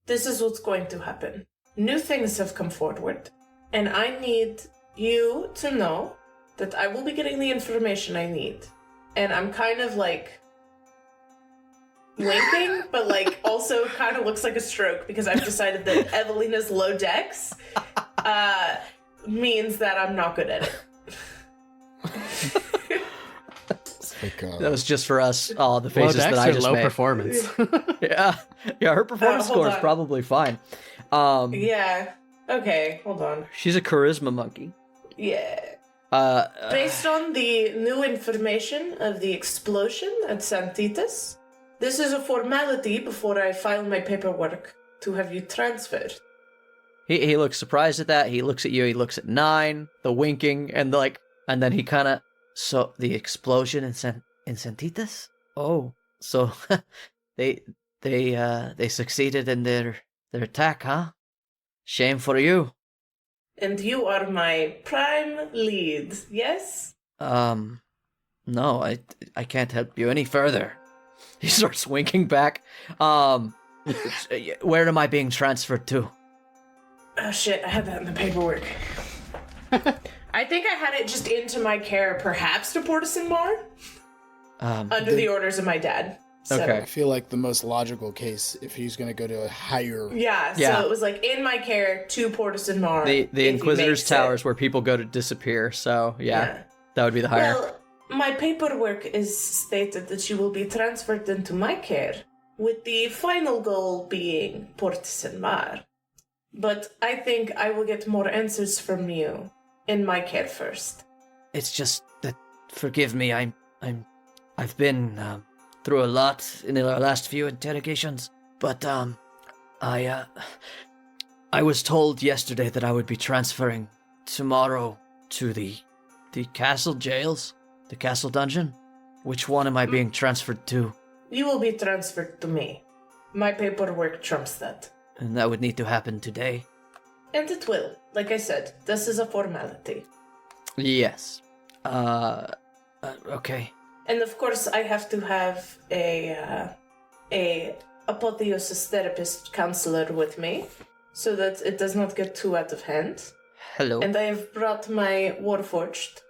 This is what's going to happen. New things have come forward, and I need you to know that I will be getting the information I need. And I'm kind of like winking, but like also kind of looks like a stroke because I've decided that Evalina's low dex means that I'm not good at it. That was just for us. Oh, the faces that I just low made. Performance. Yeah, her performance Hold score is on. probably fine. Yeah. Okay, hold on. She's a charisma monkey. Yeah. Uh, Based on the new information of the explosion at Santos, this is a formality before I file my paperwork to have you transferred. he looks surprised at that. He looks at you. He looks at 9, the winking, and then he kind of. So the explosion in Santitas? Oh, so they succeeded in their attack, huh? Shame for you. And you are my prime lead, yes? No, I can't help you any further. He starts winking back. Where am I being transferred to? Oh shit, I had that in the paperwork. I think I had it just into my care, perhaps to Portison Mar, under the orders of my dad. So, Okay. I feel like the most logical case if he's going to go to a higher. Yeah, Yeah. so it was like in my care to Portison Mar. The if he Inquisitor's makes Tower it. is where people go to disappear, so yeah. That would be the higher. Well, my paperwork is stated that you will be transferred into my care, with the final goal being Portison Mar. But I think I will get more answers from you in my care first. It's just that, forgive me, I've been through a lot in the last few interrogations, but I was told yesterday that I would be transferring tomorrow to the castle jails, the castle dungeon. Which one am I being transferred to? You will be transferred to me. My paperwork trumps that. And that would need to happen today. And it will. Like I said, this is a formality. Yes. Okay. And of course, I have to have a apotheosis therapist counselor with me, so that it does not get too out of hand. Hello. And I have brought my Warforged.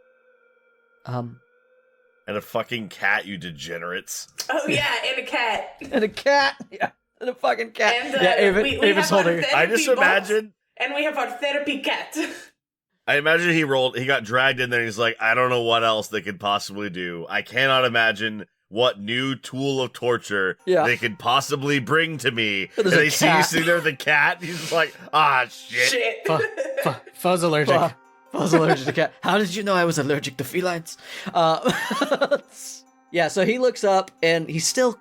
And a fucking cat, you degenerates. Oh yeah, and a cat. And a cat. Yeah. And a fucking cat. And yeah, we Ava's have our holding. therapy I just box, imagine. and we have our therapy cat. I imagine he got dragged in there. And he's like, I don't know what else they could possibly do. I cannot imagine what new tool of torture they could possibly bring to me. And they see you sitting there with the cat. He's just like, shit. Foe's allergic. Foe's allergic to cat. How did you know I was allergic to felines? Yeah, so he looks up and he's still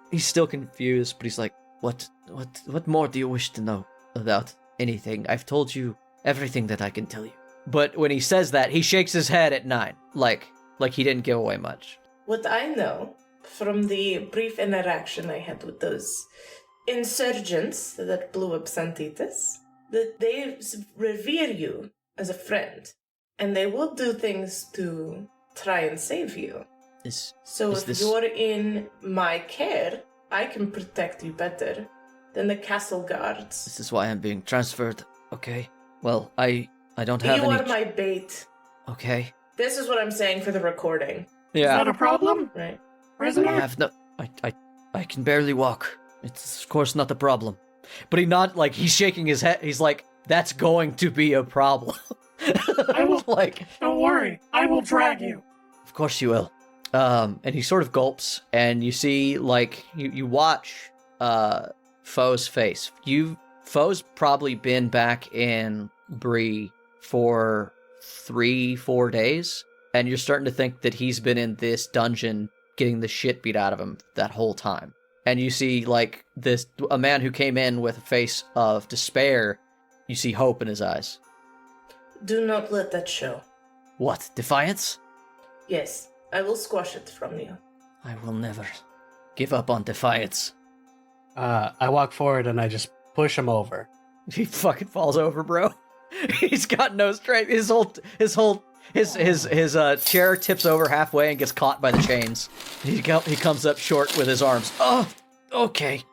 confused, but he's like, what more do you wish to know about anything? I've told you everything that I can tell you. But when he says that, he shakes his head at 9, like he didn't give away much. What I know from the brief interaction I had with those insurgents that blew up Santitas, that they revere you as a friend, and they will do things to try and save you. So if you're in my care, I can protect you better than the castle guards. This is why I'm being transferred. Okay. Well, I don't have You any... are my bait. Okay. This is what I'm saying for the recording. Yeah. Is that a problem? Right. Prisoner? I have no... I can barely walk. It's, of course, not the problem. But he's shaking his head. He's like, that's going to be a problem. I will... Like... Don't worry. I will drag you. Of course you will. And he sort of gulps, and you see, like, you watch Foe's face. Foe's probably been back in Bree for 3-4 days, and you're starting to think that he's been in this dungeon getting the shit beat out of him that whole time. And you see, like, a man who came in with a face of despair, you see hope in his eyes. Do not let that show. What, defiance? Yes, I will squash it from you. I will never give up on defiance. I walk forward and I just push him over. He fucking falls over, bro. He's got no strength. His chair tips over halfway and gets caught by the chains. He comes up short with his arms. Oh, okay.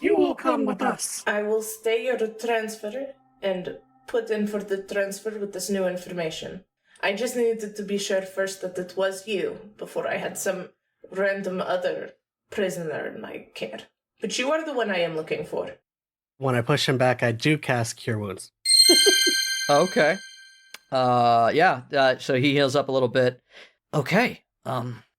You will come with us. I will stay your transfer and put in for the transfer with this new information. I just needed to be sure first that it was you before I had some random other prisoner in my care. But you are the one I am looking for. When I push him back, I do cast Cure Wounds. Okay. So he heals up a little bit. Okay.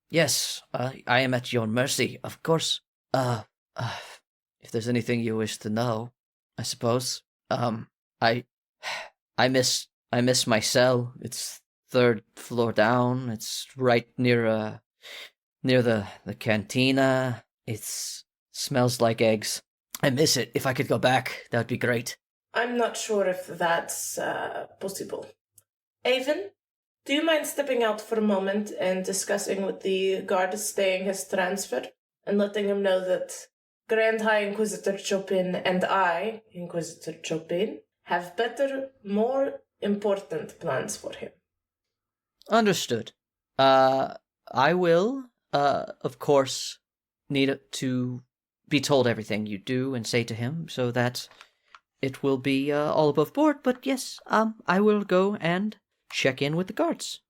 Yes, I am at your mercy, of course. If there's anything you wish to know, I suppose. I miss my cell. It's 3rd floor down. It's right near the cantina. It smells like eggs. I miss it. If I could go back, that would be great. I'm not sure if that's possible. Avon, do you mind stepping out for a moment and discussing with the guard staying his transfer and letting him know that Grand High Inquisitor Chopin and I, Inquisitor Chopin, have better, more important plans for him? Understood. I will, of course, need to be told everything you do and say to him so that it will be all above board. But yes, I will go and check in with the guards.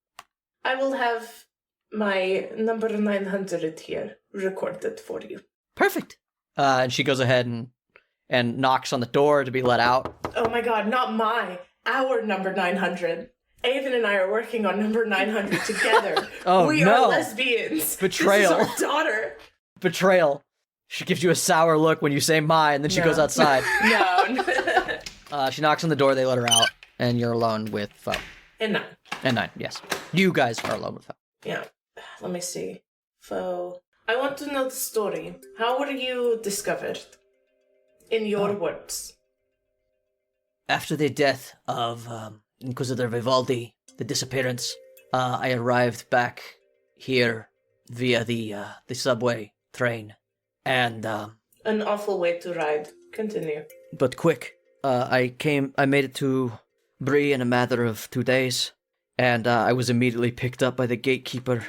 I will have my number 900 here recorded for you. Perfect. And she goes ahead and knocks on the door to be let out. Oh my god, not our number 900. Avon and I are working on number 900 together. We are lesbians. Betrayal. This is our daughter. Betrayal. She gives you a sour look when you say my, and then she goes outside. No. She knocks on the door, they let her out, and you're alone with Foe. And 9. And 9, yes. You guys are alone with Foe. Yeah. Let me see. Foe. I want to know the story. How were you discovered? In your words. After the death of Inquisitor Vivaldi, the disappearance, I arrived back here via the subway train, and an awful way to ride. Continue. But quick, I made it to Bree in a matter of 2 days, and I was immediately picked up by the gatekeeper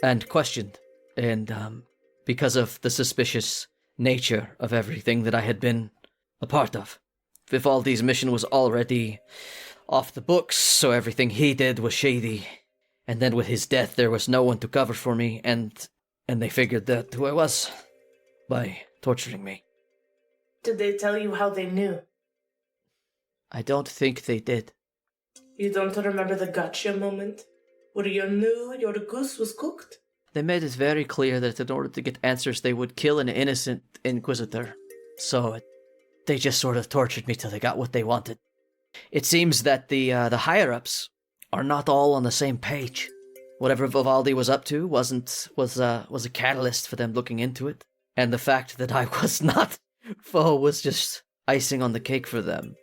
and questioned, and because of the suspicious nature of everything that I had been a part of. Vivaldi's mission was already off the books, so everything he did was shady. And then with his death, there was no one to cover for me, and they figured out who I was by torturing me. Did they tell you how they knew? I don't think they did. You don't remember the gotcha moment? Where you knew your goose was cooked? They made it very clear that in order to get answers, they would kill an innocent inquisitor. So they just sort of tortured me till they got what they wanted. It seems that the higher-ups are not all on the same page. Whatever Vivaldi was up to was a catalyst for them looking into it. And the fact that I was not Foe was just icing on the cake for them.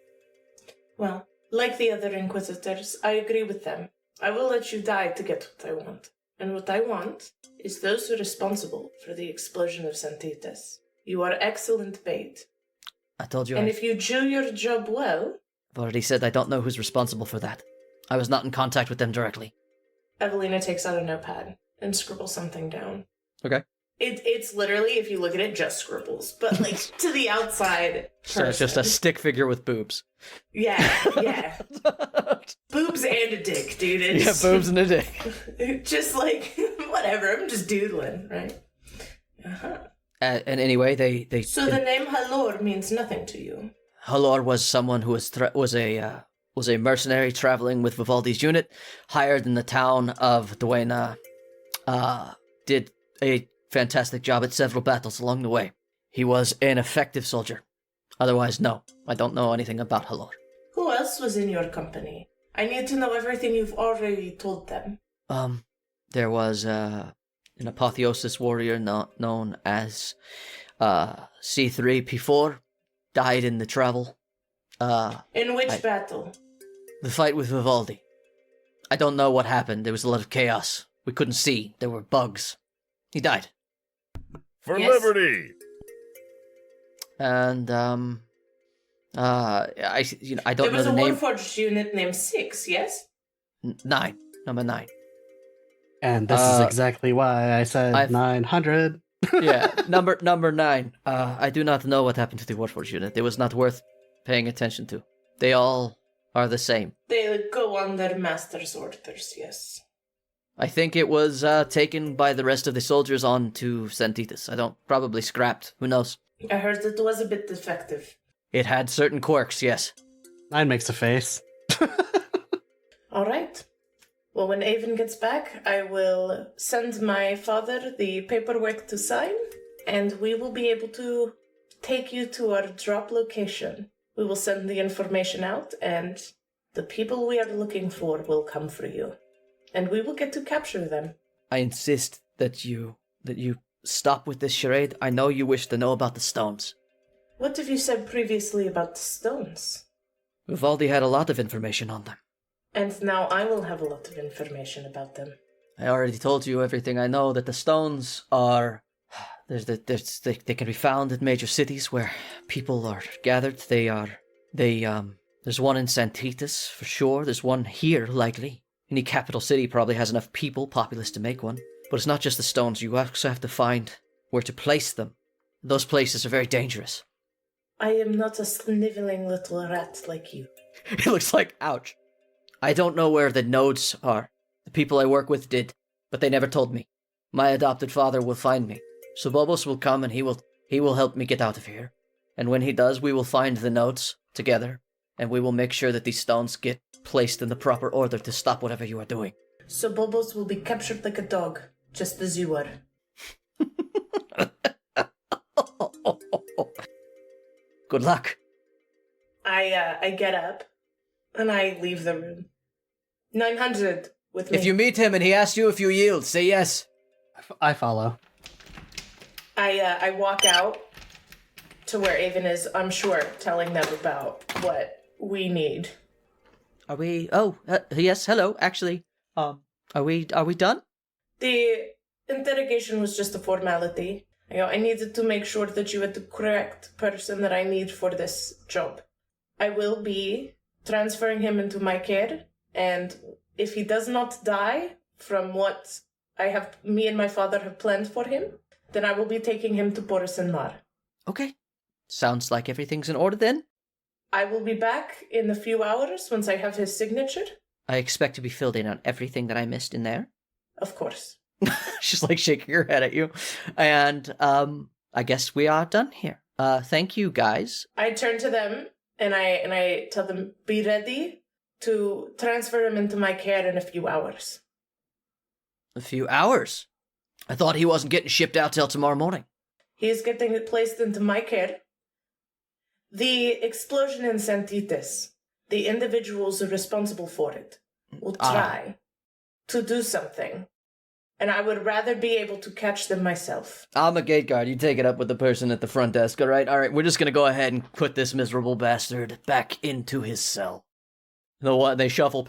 Well, like the other Inquisitors, I agree with them. I will let you die to get what I want. And what I want is those responsible for the explosion of Santos. You are excellent bait. I told you. And if you do your job well... I've already said I don't know who's responsible for that. I was not in contact with them directly. Evalina takes out a notepad and scribbles something down. Okay. It's literally, if you look at it, just scribbles. But, like, to the outside So it's just a stick figure with boobs. Yeah. Boobs and a dick, dude. It's, boobs and a dick. Just, like, whatever. I'm just doodling, right? Uh-huh. And anyway, they So the name Halor means nothing to you? Halor was someone who was a mercenary traveling with Vivaldi's unit, hired in the town of Duena did a fantastic job at several battles along the way. He was an effective soldier. Otherwise, no, I don't know anything about Halor. Who else was in your company? I need to know everything you've already told them. There was an apotheosis warrior known as C3P4, died in the travel. In which battle? The fight with Vivaldi. I don't know what happened. There was a lot of chaos. We couldn't see. There were bugs. He died. For Yes. liberty! And I don't There know was the a name. Warforged unit named 6, yes? 9, number 9. And this is exactly why I said 900. Yeah, number 9. I do not know what happened to the Warforged unit. It was not worth paying attention to. They all are the same. They go on their master's orders, yes. I think it was taken by the rest of the soldiers on to Santos. Probably scrapped. Who knows? I heard it was a bit defective. It had certain quirks, yes. 9 makes a face. All right. Well, when Avon gets back, I will send my father the paperwork to sign, and we will be able to take you to our drop location. We will send the information out, and the people we are looking for will come for you. And we will get to capture them. I insist that you stop with this charade. I know you wish to know about the stones. What have you said previously about the stones? Vivaldi had a lot of information on them. And now I will have a lot of information about them. I already told you everything I know, that the stones are... They can be found in major cities where people are gathered. There's one in Santos, for sure. There's one here, likely. Any capital city probably has enough populace to make one. But it's not just the stones. You also have to find where to place them. Those places are very dangerous. I am not a sniveling little rat like you. It looks like, ouch. I don't know where the nodes are. The people I work with did, but they never told me. My adopted father will find me. So Bobos will come and he will help me get out of here. And when he does, we will find the nodes together, and we will make sure that these stones get placed in the proper order to stop whatever you are doing. So Bobos will be captured like a dog, just as you are. Good luck. I get up, and I leave the room. 900 with me. If you meet him and he asks you if you yield, say yes. I follow. I walk out to where Avon is, I'm sure, telling them about what we need. Are we... Oh, yes, hello, actually. Are we done? The interrogation was just a formality. I needed to make sure that you had the correct person that I need for this job. I will be transferring him into my care, and if he does not die from what me and my father have planned for him, then I will be taking him to Boris and Mar. Okay. Sounds like everything's in order then. I will be back in a few hours once I have his signature. I expect to be filled in on everything that I missed in there. Of course. She's like shaking her head at you. And I guess we are done here. Thank you, guys. I turn to them and I tell them, be ready to transfer him into my care in a few hours. A few hours? I thought he wasn't getting shipped out till tomorrow morning. He is getting placed into my care. The explosion in Santos, the individuals responsible for it, will try to do something. And I would rather be able to catch them myself. I'm a gate guard. You take it up with the person at the front desk, all right? All right, we're just going to go ahead and put this miserable bastard back into his cell. They shuffle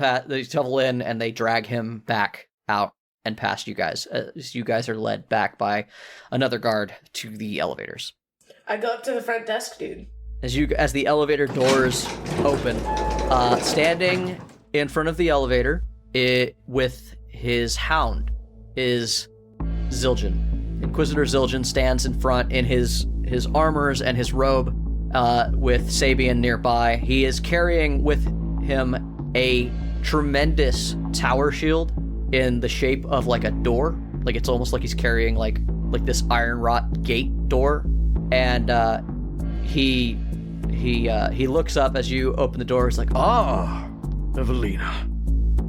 in and they drag him back out and past you guys. You guys are led back by another guard to the elevators. I go up to the front desk, dude. As the elevator doors open, standing in front of the elevator with his hound is Zildjian. Inquisitor Zildjian stands in front in his armors and his robe with Sabian nearby. He is carrying with him a tremendous tower shield in the shape of like a door. Like it's almost like he's carrying like this iron wrought gate door. And he looks up as you open the door. He's like, Evalina.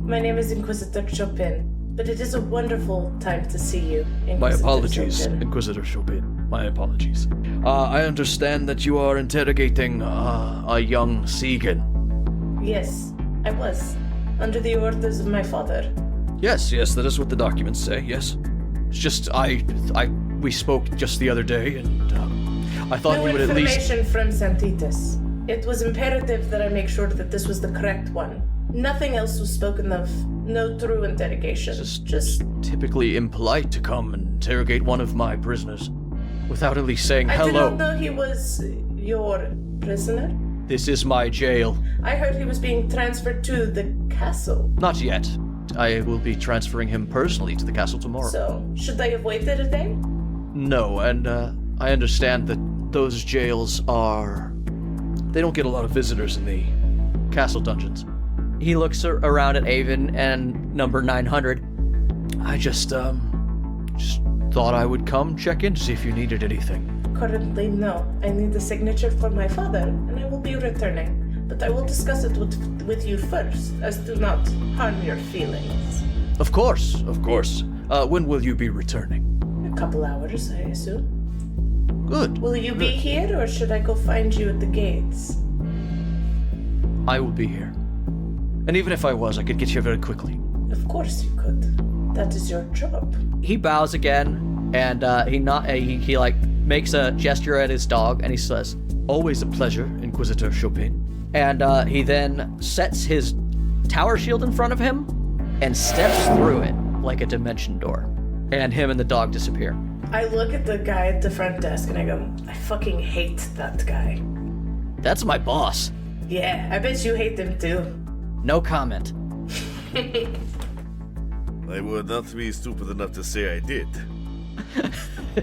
My name is Inquisitor Chopin. but it is a wonderful time to see you. My Inquisitor apologies, Sultan. Inquisitor Chopin. My apologies. I understand that you are interrogating a young Segan. Yes, I was. Under the orders of my father. Yes, that is what the documents say, yes. It's just, we spoke just the other day, and I thought No you would at least... information from Santitas. It was imperative that I make sure that this was the correct one. Nothing else was spoken of. No true interrogation. Just typically impolite to come and interrogate one of my prisoners without at least saying I hello. did not know he was your prisoner. This is my jail. I heard he was being transferred to the castle. Not yet. I will be transferring him personally to the castle tomorrow. So, should I have waited a day? No, and I understand that those jails are... They don't get a lot of visitors in the castle dungeons. He looks around at Avon and number 900. I just thought I would come check in to see if you needed anything. Currently, no. I need the signature for my father, and I will be returning. But I will discuss it with you first, as do not harm your feelings. Of course. When will you be returning? A couple hours, I assume. Good. Will you be here, or should I go find you at the gates? I will be here. And even if I was, I could get you very quickly. Of course you could. That is your job. He bows again, and he makes a gesture at his dog, and he says, Always a pleasure, Inquisitor Chopin. and he then sets his tower shield in front of him and steps through it like a dimension door. And him and the dog disappear. I look at the guy at the front desk and I go, I fucking hate that guy. That's my boss. Yeah, I bet you hate him too. No comment. I would not be stupid enough to say I did.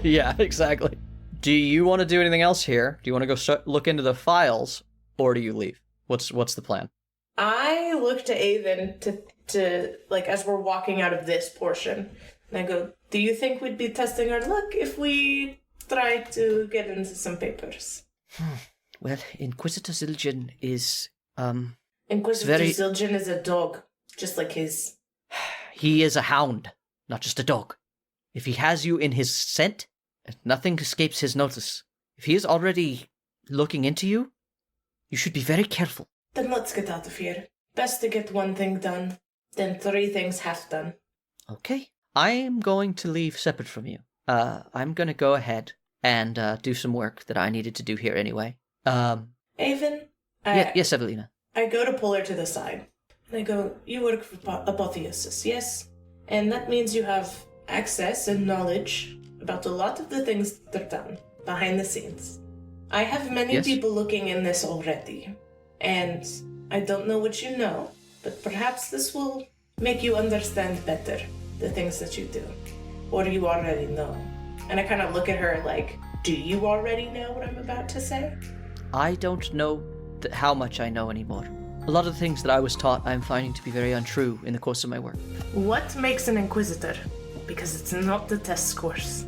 Yeah, exactly. Do you want to do anything else here? Do you want to go look into the files, or do you leave? What's the plan? I look to Avon to like as we're walking out of this portion, and I go, do you think we'd be testing our luck if we try to get into some papers? Well, Inquisitor Zildjian is, Inquisitor Zildjian is a dog, just like his. He is a hound, not just a dog. If he has you in his scent, nothing escapes his notice. If he is already looking into you, you should be very careful. Then let's get out of here. Best to get one thing done, then 3 things half done. Okay. I am going to leave separate from you. I'm going to go ahead and do some work that I needed to do here anyway. Avon? Yes, Evalina. I go to pull her to the side. And I go, you work for Apotheosis, yes? And that means you have access and knowledge about a lot of the things that are done behind the scenes. I have many people looking in this already. And I don't know what you know, but perhaps this will make you understand better the things that you do. Or you already know. And I kind of look at her like, do you already know what I'm about to say? I don't know how much I know anymore. A lot of the things that I was taught I'm finding to be very untrue in the course of my work. What makes an Inquisitor? Because it's not the test scores.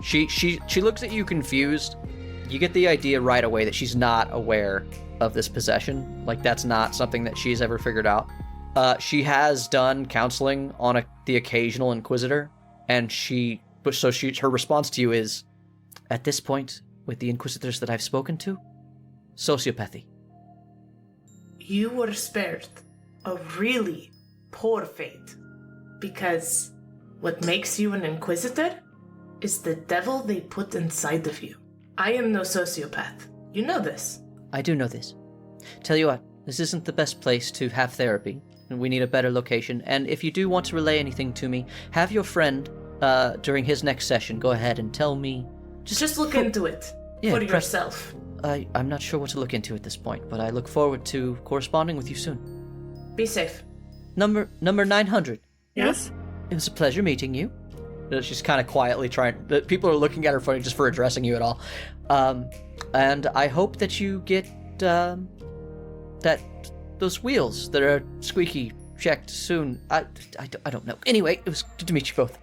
She looks at you confused. You get the idea right away that she's not aware of this possession. Like, that's not something that she's ever figured out. She has done counseling on the occasional Inquisitor, and her response to you is, At this point, with the Inquisitors that I've spoken to, sociopathy. You were spared a really poor fate. Because what makes you an Inquisitor is the devil they put inside of you. I am no sociopath. You know this. I do know this. Tell you what, this isn't the best place to have therapy, and we need a better location. And if you do want to relay anything to me, have your friend, during his next session, go ahead and tell me. Just look into it for yourself. I'm not sure what to look into at this point, but I look forward to corresponding with you soon. Be safe. Number 900. Yes? It was a pleasure meeting you. she's kind of quietly trying. People are looking at her funny just for addressing you at all. And I hope that you get those wheels that are squeaky checked soon. I don't know. Anyway, it was good to meet you both.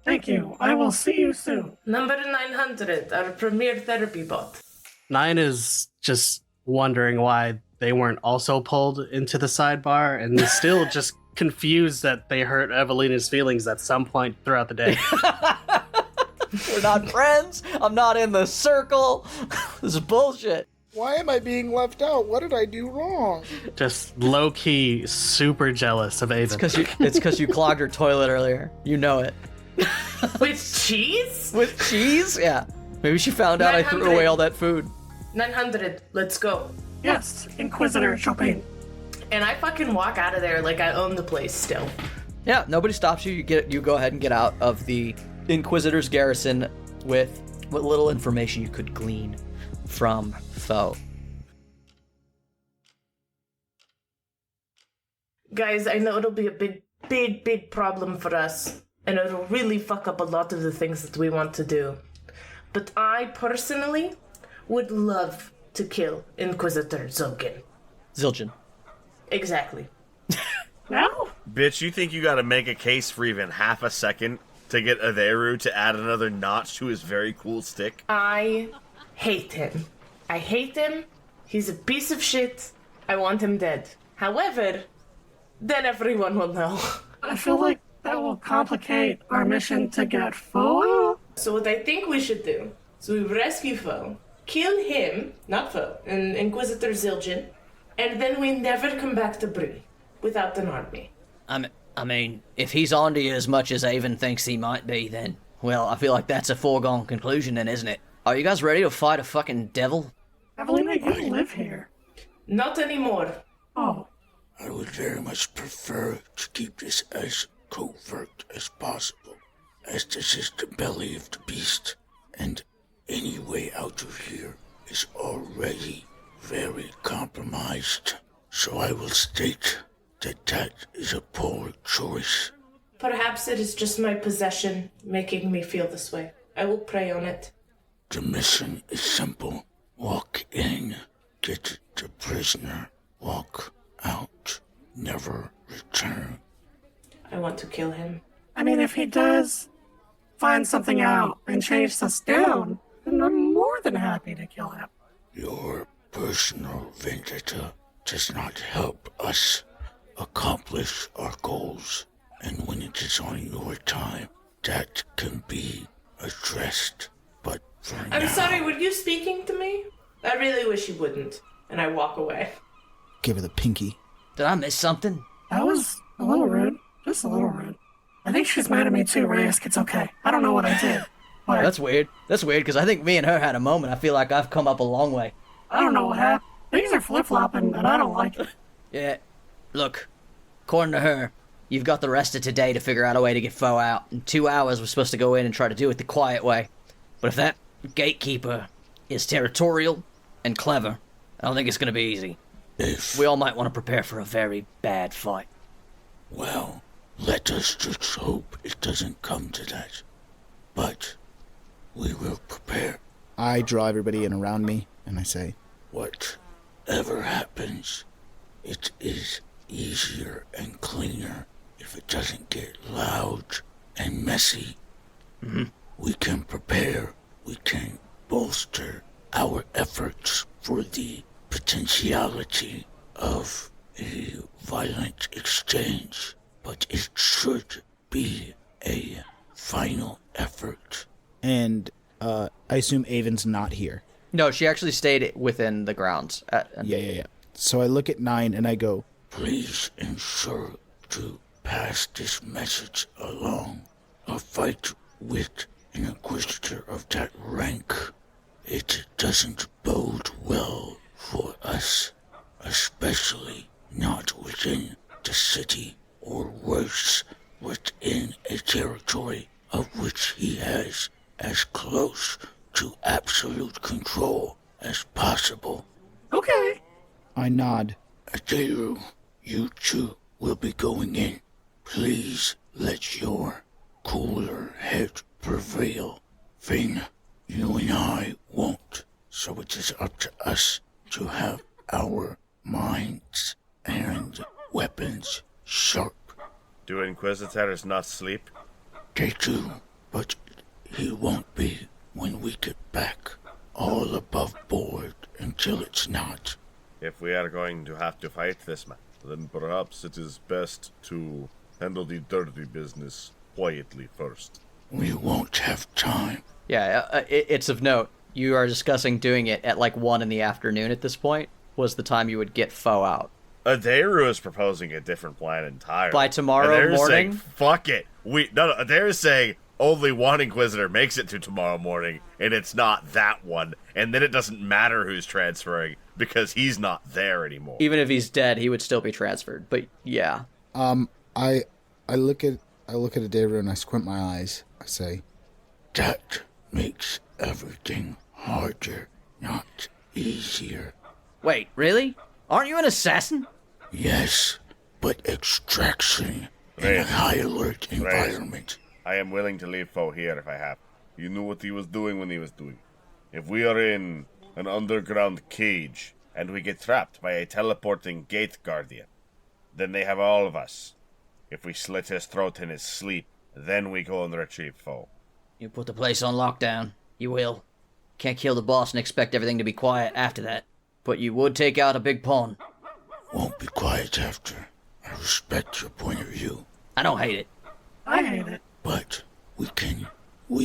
Thank you. I will see you soon. Number 900, our premier therapy bot. 9 is just wondering why they weren't also pulled into the sidebar and still just confused that they hurt Evalina's feelings at some point throughout the day. We're not friends. I'm not in the circle. This is bullshit. Why am I being left out? What did I do wrong? Just low-key super jealous of Ava. It's because you clogged her toilet earlier. You know it. With cheese? With cheese? Yeah. Maybe she found out I threw away all that food. 900, let's go. Yes, Inquisitor Chopin. And I fucking walk out of there like I own the place still. Yeah, nobody stops you. You go ahead and get out of the Inquisitor's garrison with what little information you could glean from foe. Guys, I know it'll be a big problem for us. And it'll really fuck up a lot of the things that we want to do. But I personally would love to kill Inquisitor Zildjian. Exactly. No? Bitch, you think you gotta make a case for even half a second to get Averu to add another notch to his very cool stick? I hate him. I hate him. He's a piece of shit. I want him dead. However, then everyone will know. I feel like that will complicate our mission to get Foe. So what I think we should do is we rescue Foe, kill him, not Foe, and Inquisitor Zildjian, and then we never come back to Bree without an army. I mean, if he's onto you as much as Avon thinks he might be, then, well, I feel like that's a foregone conclusion then, isn't it? Are you guys ready to fight a fucking devil? Evalina, you live here. Not anymore. Oh. I would very much prefer to keep this as covert as possible, as this is the belly of the beast, and any way out of here is already very compromised. So I will state that that is a poor choice. Perhaps it is just my possession making me feel this way. I will pray on it. The mission is simple. Walk in, get the prisoner, walk out, never return. I want to kill him. I mean, if he does find something out and chase us down, then I'm more than happy to kill him. Your personal vendetta does not help us accomplish our goals, and when it is on your time, that can be addressed. But for I'm now... sorry, were you speaking to me? I really wish you wouldn't. And I walk away. Give her the pinky. Did I miss something? That was a little rude. Just a little rude. I think she's mad at me too, Reyes. It's okay. I don't know what I did. But That's weird. That's weird, because I think me and her had a moment. I feel like I've come up a long way. I don't know what happened. Things are flip-flopping, and I don't like it. Yeah. Look, according to her, you've got the rest of today to figure out a way to get Foe out. In 2 hours, we're supposed to go in and try to do it the quiet way. But if that gatekeeper is territorial and clever, I don't think it's going to be easy. We all might want to prepare for a very bad fight. Well, let us just hope it doesn't come to that. But we will prepare. I draw everybody in around me, and I say, Whatever happens, it is easier and cleaner if it doesn't get loud and messy. Mm-hmm. We can prepare, we can bolster our efforts for the potentiality of a violent exchange, but it should be a final effort. and I assume Avon's not here. No, she actually stayed within the grounds. Yeah. So I look at 9 and I go, Please ensure to pass this message along. A fight with an Inquisitor of that rank, it doesn't bode well for us, especially not within the city, or worse, within a territory of which he has as close to absolute control as possible. Okay. I nod. Aderu, you two will be going in. Please let your cooler head prevail. Ving, you and I won't, so it is up to us to have our minds and weapons sharp. Do Inquisitors not sleep? They do, but he won't be when we get back. All above board until it's not. If we are going to have to fight this man, then perhaps it is best to handle the dirty business quietly first. We won't have time. Yeah, it's of note. You are discussing doing it at like 1 in the afternoon at this point, was the time you would get foe out. Adaru is proposing a different plan entirely. By tomorrow Adaru's morning? saying, fuck it. Adaru's saying only one Inquisitor makes it to tomorrow morning, and it's not that one. And then it doesn't matter who's transferring, because he's not there anymore. Even if he's dead, he would still be transferred. But yeah. I look at Adaru and I squint my eyes. I say, that makes everything harder, not easier. Wait, really? Aren't you an assassin? Yes, but extraction in a high-alert environment. I am willing to leave foe here if I have. You knew what he was doing when he was doing. If we are in an underground cage and we get trapped by a teleporting gate guardian, then they have all of us. If we slit his throat in his sleep, then we go and retrieve foe. You put the place on lockdown. You will. Can't kill the boss and expect everything to be quiet after that. But you would take out a big pawn. Won't be quiet after. I respect your point of view. I don't hate it. I hate it. But we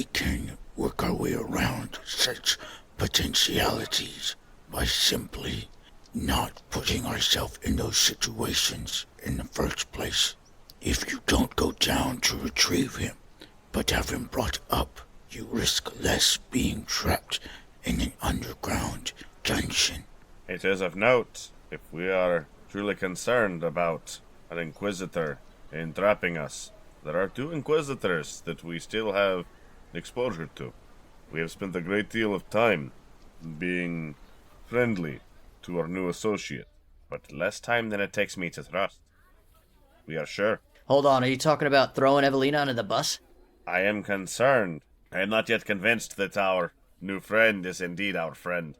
can work our way around such potentialities by simply not putting ourselves in those situations in the first place. If you don't go down to retrieve him, but have him brought up, you risk less being trapped in an underground dungeon. It is of note, if we are truly concerned about an Inquisitor entrapping us, there are 2 Inquisitors that we still have exposure to. We have spent a great deal of time being friendly to our new associate, but less time than it takes me to trust. We are sure. Hold on, are you talking about throwing Evalina under the bus? I am concerned. I am not yet convinced that our new friend is indeed our friend.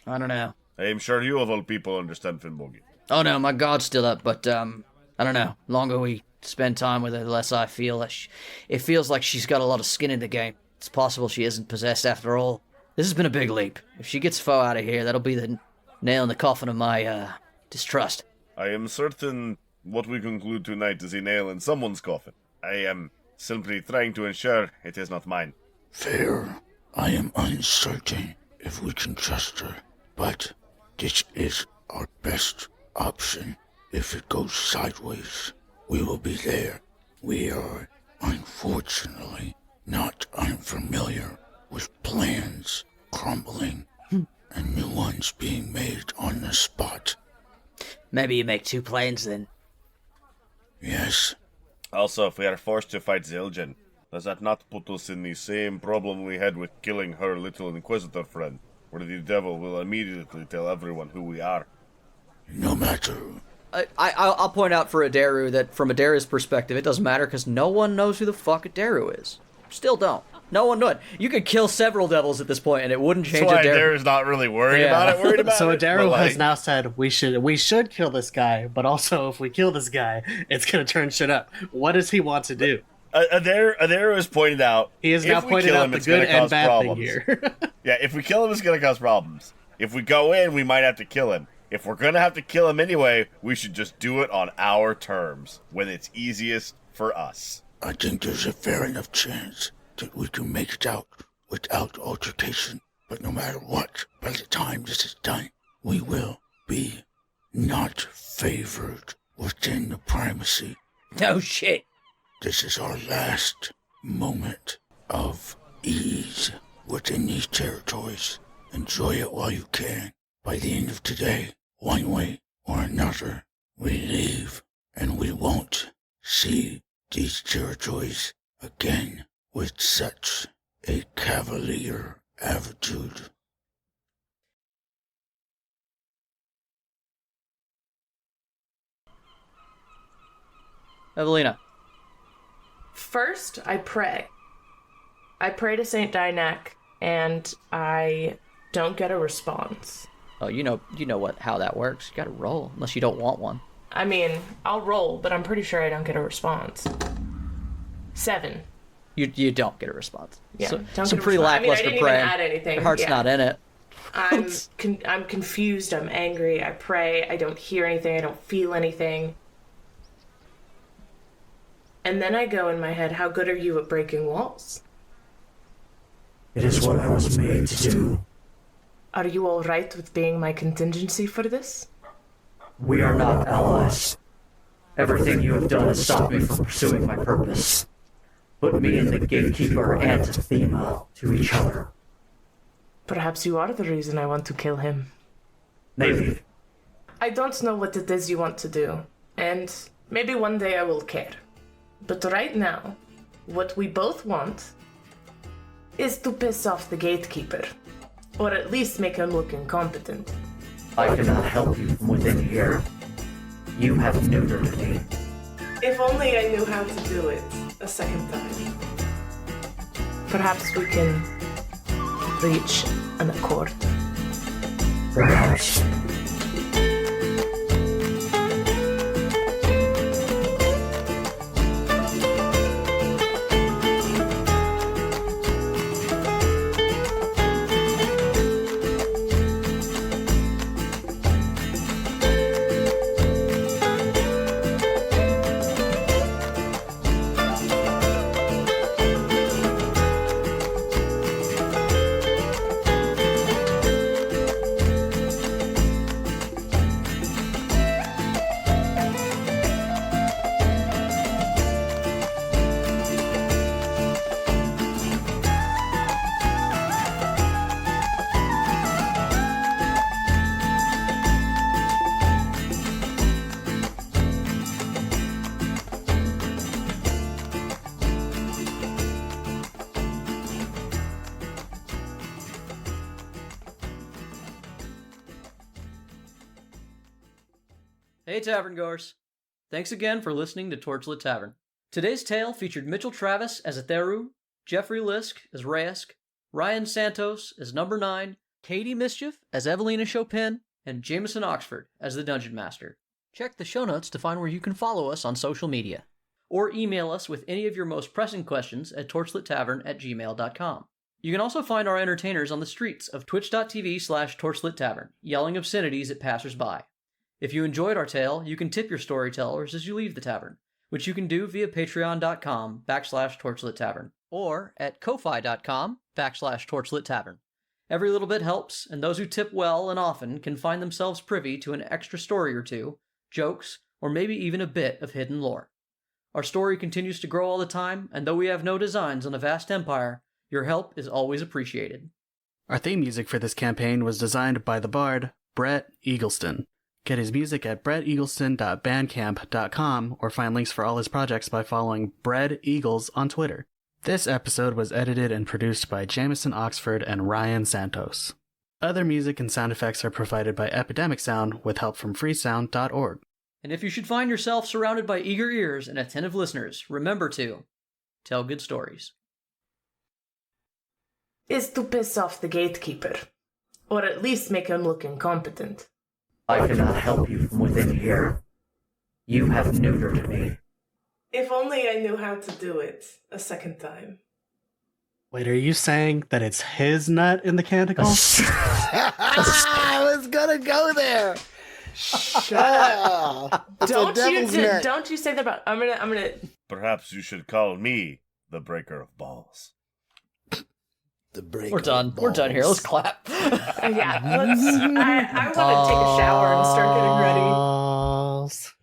I don't know. I am sure you of all people understand Finnbogi. Oh no, my guard's still up, but I don't know. The longer we spend time with her, the less I feel that it feels like she's got a lot of skin in the game. It's possible she isn't possessed after all. This has been a big leap. If she gets foe out of here, that'll be the nail in the coffin of my distrust. I am certain what we conclude tonight is a nail in someone's coffin. I am simply trying to ensure it is not mine. Fair. I am uncertain if we can trust her, but this is our best option. If it goes sideways, we will be there. We are, unfortunately, not unfamiliar with plans crumbling and new ones being made on the spot. Maybe you make 2 plans then. Yes. Also, if we are forced to fight Zildjian, does that not put us in the same problem we had with killing her little Inquisitor friend, where the devil will immediately tell everyone who we are? No matter. I'll point out for Adaru that from Adaru's perspective, it doesn't matter because no one knows who the fuck Adaru is. Still don't. No one would. You could kill several devils at this point, and it wouldn't change That's why Adaru. Adaru's not really worried about it. So Adaru has now said we should kill this guy, but also if we kill this guy, it's gonna turn shit up. What does he want to do? Adaru has pointed out he has now pointed out the good and bad thing here. Yeah, if we kill him, it's gonna cause problems. If we go in, we might have to kill him. If we're gonna have to kill him anyway, we should just do it on our terms, when it's easiest for us. I think there's a fair enough chance that we can make it out without altercation. But no matter what, by the time this is done, we will be not favored within the primacy. No shit. This is our last moment of ease within these territories. Enjoy it while you can. By the end of today, one way or another, we leave, and we won't see these territories again with such a cavalier attitude. Evalina. First, I pray. I pray to Saint Dynak, and I don't get a response. Oh, you know how that works. You gotta roll, unless you don't want one. I mean, I'll roll, but I'm pretty sure I don't get a response. 7. You don't get a response. Yeah, so, don't some get a pretty response. lackluster I didn't praying. even add anything. Your heart's not in it. I'm confused, I'm angry, I pray, I don't hear anything, I don't feel anything. And then I go in my head, how good are you at breaking walls? It is what I was made to do. Are you all right with being my contingency for this? We are not allies. Everything you have done has stopped me from pursuing my purpose. Put me and the gatekeeper anathema to each other. Perhaps you are the reason I want to kill him. Maybe. I don't know what it is you want to do, and maybe one day I will care. But right now, what we both want is to piss off the gatekeeper, or at least make him look incompetent. I cannot help you from within here. You have neutered me. If only I knew how to do it a second time. Perhaps we can reach an accord. Perhaps. Hey Tavern Goers! Thanks again for listening to Torchlit Tavern. Today's tale featured Mitchell Travis as Atheru, Jeffrey Lisk as Raysk, Ryan Santos as Number 9, Katie Mischief as Evalina Chopin, and Jameson Oxford as the Dungeon Master. Check the show notes to find where you can follow us on social media. Or email us with any of your most pressing questions at torchlittavern@gmail.com. You can also find our entertainers on the streets of twitch.tv/torchlittavern, yelling obscenities at passersby. If you enjoyed our tale, you can tip your storytellers as you leave the tavern, which you can do via patreon.com/torchlittavern or at ko-fi.com/torchlittavern. Every little bit helps, and those who tip well and often can find themselves privy to an extra story or two, jokes, or maybe even a bit of hidden lore. Our story continues to grow all the time, and though we have no designs on a vast empire, your help is always appreciated. Our theme music for this campaign was designed by the bard, Brett Eagleston. Get his music at bretteagleston.bandcamp.com or find links for all his projects by following Bread Eagles on Twitter. This episode was edited and produced by Jameson Oxford and Ryan Santos. Other music and sound effects are provided by Epidemic Sound with help from freesound.org. And if you should find yourself surrounded by eager ears and attentive listeners, remember to tell good stories. Is to piss off the gatekeeper, or at least make him look incompetent. I cannot help you from within here. You have neutered me. If only I knew how to do it a second time. Wait, are you saying that it's his nut in the canticle? I was gonna go there. Shut up. Don't you say that about... I'm gonna... Perhaps you should call me the breaker of balls. The break. We're done. We're done here. Let's clap. Yeah, let's... I want to take a shower and start getting ready. Balls.